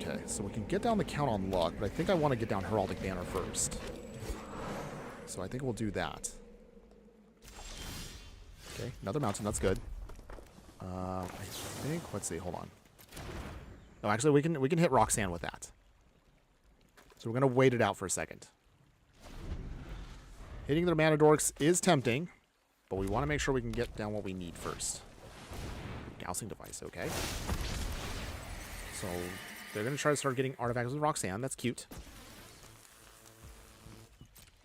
Okay, so we can get down the count on luck, but I think I want to get down Heraldic Banner first. So I think we'll do that. Okay, another mountain, that's good. I think, let's see, hold on. No, actually, we can hit Roxanne with that. So we're going to wait it out for a second. Hitting their mana dorks is tempting, but we want to make sure we can get down what we need first. Dowsing device, okay. So they're going to try to start getting artifacts with Roxanne. That's cute.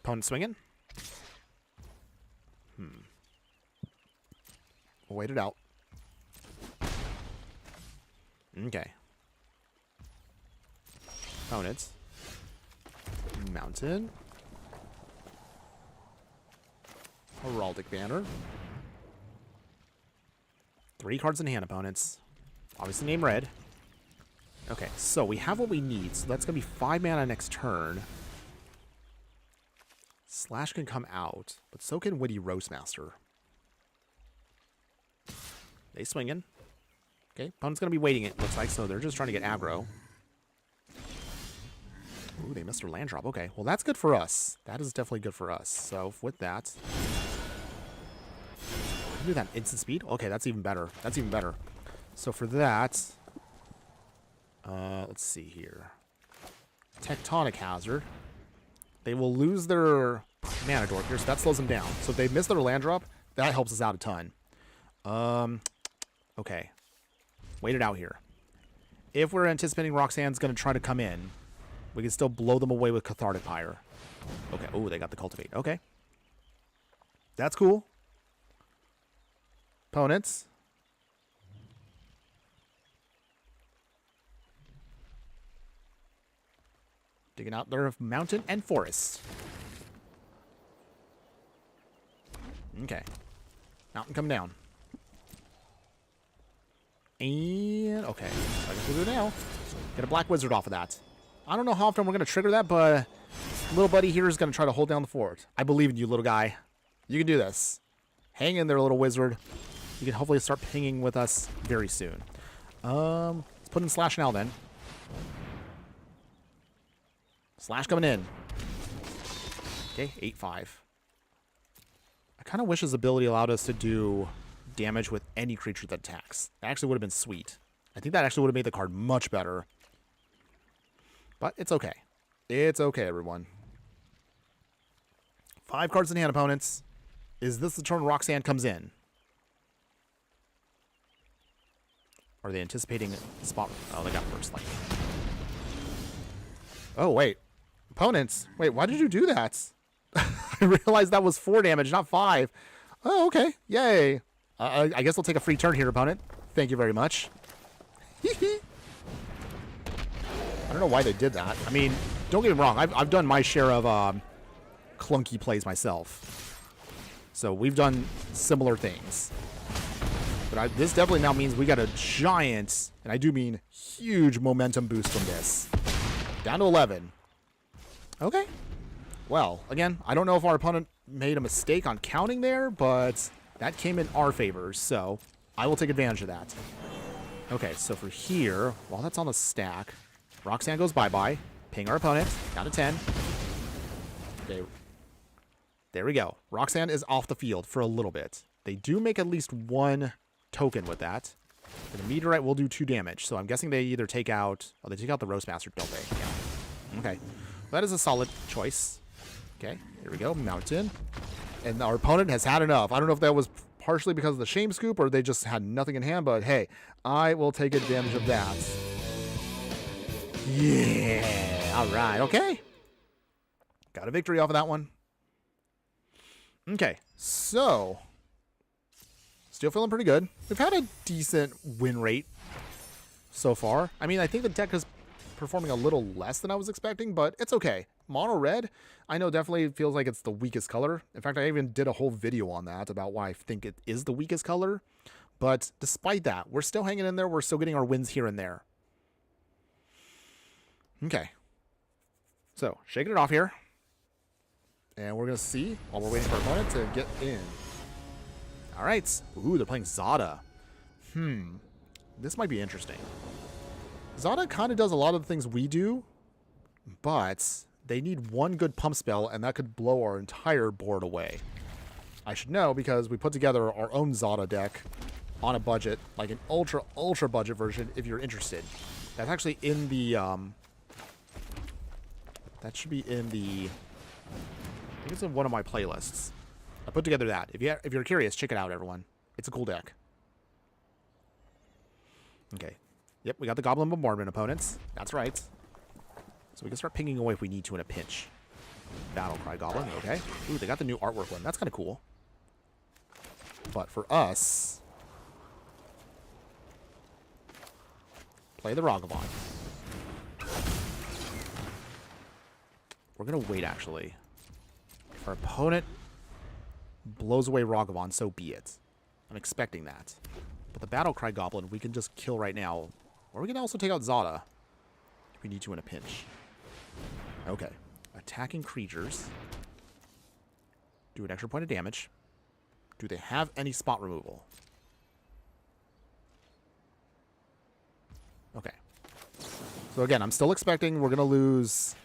Opponent swinging. We'll wait it out. Okay. Opponents. Mountain. Heraldic Banner. 3 cards in hand, opponents. Obviously name red. Okay, so we have what we need. So that's going to be 5 mana next turn. Slash can come out, but so can Witty Roastmaster. They swinging. Okay, opponent's going to be waiting, it looks like, so they're just trying to get aggro. Ooh, they missed their land drop. Okay, well, that's good for us. That is definitely good for us. So with that, do that instant speed. Okay, that's even better. That's even better. So for that, let's see here. Tectonic Hazard. They will lose their mana dork here, so that slows them down. So if they miss their land drop, that helps us out a ton. Okay. Wait it out here. If we're anticipating Roxanne's going to try to come in, we can still blow them away with Cathartic Pyre. Okay. Oh, they got the Cultivate. Okay. That's cool. Opponents. Digging out their mountain and forest. Okay. Mountain come down. And, okay. So I guess we'll do it now. Get a Black Wizard off of that. I don't know how often we're going to trigger that, but little buddy here is going to try to hold down the fort. I believe in you, little guy. You can do this. Hang in there, little wizard. You can hopefully start pinging with us very soon. Let's put in Slash now, then. Slash coming in. Okay, 8-5. I kind of wish his ability allowed us to do damage with any creature that attacks. That actually would have been sweet. I think that actually would have made the card much better. But it's okay. It's okay, everyone. 5 cards in hand, opponents. Is this the turn Roxanne comes in? Are they anticipating spot? Oh, they got first light. Oh, wait. Opponents. Wait, why did you do that? I realized that was 4 damage, not 5. Oh, okay. Yay. I guess I'll take a free turn here, opponent. Thank you very much. I don't know why they did that. I mean, don't get me wrong. I've done my share of clunky plays myself. So we've done similar things. But this definitely now means we got a giant, and I do mean huge momentum boost from this. Down to 11. Okay. Well, again, I don't know if our opponent made a mistake on counting there, but that came in our favor, so I will take advantage of that. Okay, so for here, while that's on the stack, Roxanne goes bye-bye. Ping our opponent. Down to 10. Okay. There we go. Roxanne is off the field for a little bit. They do make at least 1 token with that. And the meteorite will do 2 damage. So I'm guessing they either take out... Oh, they take out the Roastmaster, don't they? Yeah. Okay. That is a solid choice. Okay. Here we go. Mountain. And our opponent has had enough. I don't know if that was partially because of the Shame Scoop or they just had nothing in hand. But hey, I will take advantage of that. Yeah. All right. Okay. Got a victory off of that one. Okay. So... Still feeling pretty good. We've had a decent win rate so far. I mean, I think the deck is performing a little less than I was expecting, but it's okay. Mono red, I know definitely feels like it's the weakest color. In fact, I even did a whole video on that about why I think it is the weakest color. But despite that, we're still hanging in there. We're still getting our wins here and there. Okay. So, shaking it off here. And we're going to see while we're waiting for our opponent to get in. All right. Ooh, they're playing Zada. This might be interesting. Zada kind of does a lot of the things we do, but they need one good pump spell, and that could blow our entire board away. I should know because we put together our own Zada deck on a budget, like an ultra budget version if you're interested. That's actually in the, that should be in the, I think it's in one of my playlists. I put together that. If you're curious, check it out, everyone. It's a cool deck. Okay. Yep, we got the Goblin Bombardment opponents. That's right. So we can start pinging away if we need to in a pinch. Battle Cry Goblin, okay. Ooh, they got the new artwork one. That's kind of cool. But for us, play the Ragavan. We're going to wait, actually. If our opponent blows away Ragavan, so be it. I'm expecting that. But the Battle Cry Goblin, we can just kill right now. Or we can also take out Zada if we need to in a pinch. Okay. Attacking creatures. Do an extra point of damage. Do they have any spot removal? Okay. So again, I'm still expecting we're going to lose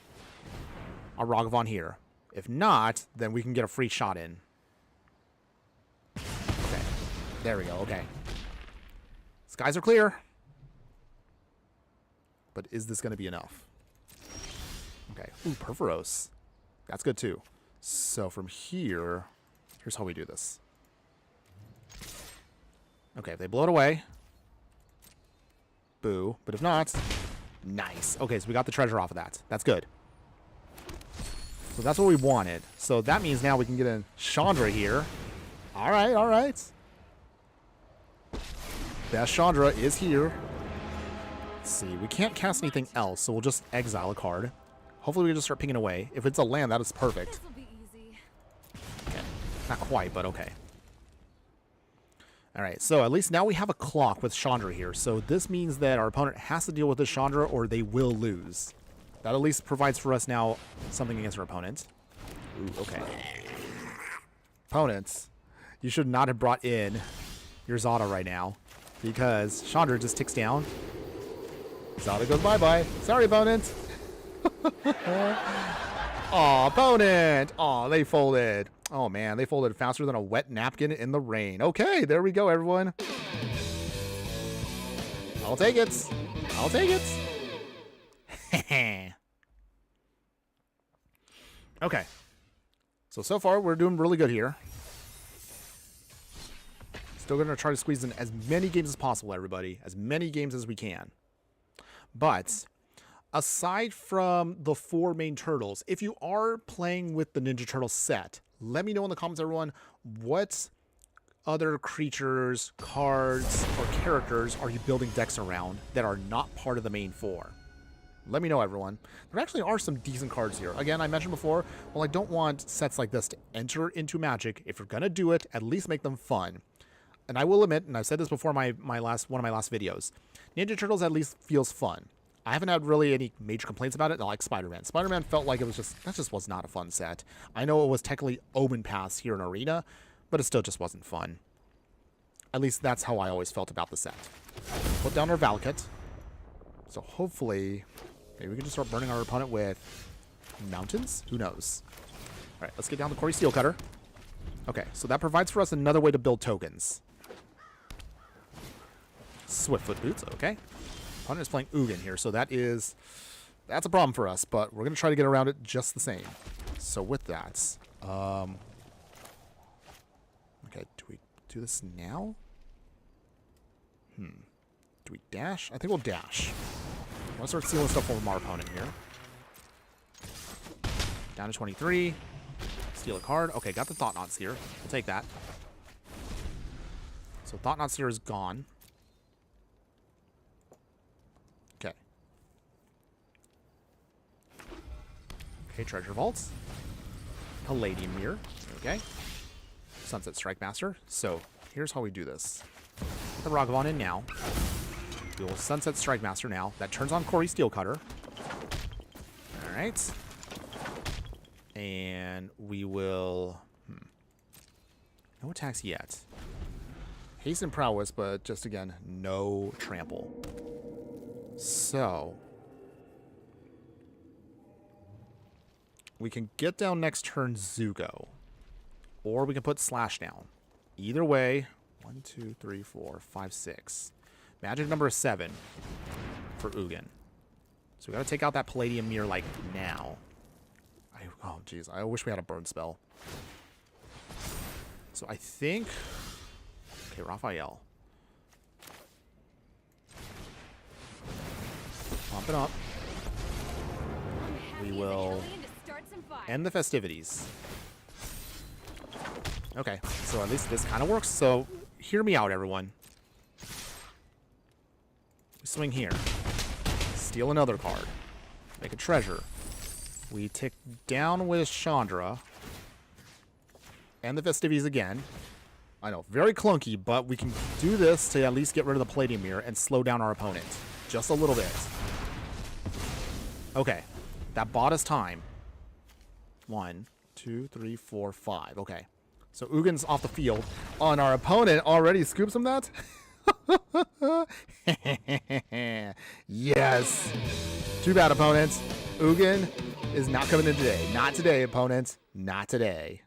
our Ragavan here. If not, then we can get a free shot in. Okay. There we go. Okay. Skies are clear. But is this going to be enough? Okay. Ooh, Perforos. That's good too. So from here, here's how we do this. Okay, if they blow it away. Boo. But if not, nice. Okay, so we got the treasure off of that. That's good. So that's what we wanted. So that means now we can get in Chandra here. All right, all right. Best Chandra is here. Let's see. We can't cast anything else, so we'll just exile a card. Hopefully we can just start pinging away. If it's a land, that is perfect. This'll be easy. Okay. Not quite, but okay. All right, so at least now we have a clock with Chandra here. So this means that our opponent has to deal with this Chandra or they will lose. That at least provides for us now something against our opponent. Ooh, okay. Opponents, you should not have brought in your Zada right now because Chandra just ticks down. Zada goes bye-bye. Sorry, opponent. Aw, opponent. Aw, they folded. Oh, man, they folded faster than a wet napkin in the rain. Okay, there we go, everyone. I'll take it. I'll take it. Okay. So far, we're doing really good here. Still going to try to squeeze in as many games as possible, everybody. As many games as we can. But aside from the 4 main turtles, if you are playing with the Ninja Turtle set, let me know in the comments, everyone, what other creatures, cards, or characters are you building decks around that are not part of the main 4? Let me know, everyone. There actually are some decent cards here. Again, I mentioned before, well, I don't want sets like this to enter into Magic. If you're going to do it, at least make them fun. And I will admit, and I've said this before in one of my last videos, Ninja Turtles at least feels fun. I haven't had really any major complaints about it, like Spider-Man. Spider-Man felt like that just was not a fun set. I know it was technically Omen Pass here in Arena, but it still just wasn't fun. At least that's how I always felt about the set. Put down our Valakut. So hopefully, maybe we can just start burning our opponent with mountains? Who knows? All right, let's get down to Corey Steelcutter. Okay, so that provides for us another way to build tokens. Swiftfoot Boots, okay. Opponent is playing Ugin here, so that's a problem for us, but we're going to try to get around it just the same. So with that, okay, do we do this now? Do we dash? I think we'll dash. I want to start sealing stuff from our opponent here. Down to 23. Steal a card. Okay, got the Thought-Knot Seer. We'll take that. So Thought-Knot Seer is gone. Okay, Treasure Vaults. Palladium Mirror. Okay. Sunset Strike Master. So, here's how we do this. Put the Ragavan in now. We will Sunset Strike Master now. That turns on Corey Steelcutter. Alright. And we will... No attacks yet. Haste and Prowess, but just again, no Trample. So... we can get down next turn Zugo. Or we can put Slash down. Either way, 1, 2, 3, 4, 5, 6. Magic number 7 for Ugin. So we gotta take out that Palladium Mirror like now. Oh jeez, I wish we had a burn spell. So I think... okay, Raphael. Pump it up. We will end the festivities. Okay, so at least this kind of works. So hear me out, everyone. We swing here. Steal another card. Make a treasure. We tick down with Chandra. And the festivities again. I know, very clunky, but we can do this to at least get rid of the Palladium Mirror and slow down our opponent. Just a little bit. Okay. That bought us time. 1, 2, 3, 4, 5. Okay. So Ugin's off the field. Oh, and our opponent already scoops him that? Yes. Too bad, opponent. Ugin is not coming in today. Not today, opponent. Not today.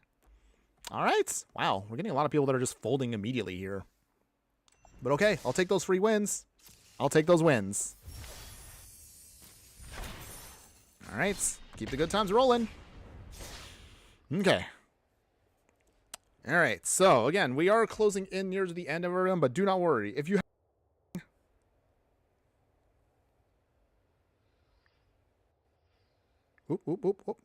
All right. Wow. We're getting a lot of people that are just folding immediately here. But okay. I'll take those free wins. I'll take those wins. All right. Keep the good times rolling. Okay. All right. So, again, we are closing in near to the end of our room, but do not worry. If you whoop, whoop, whoop, whoop.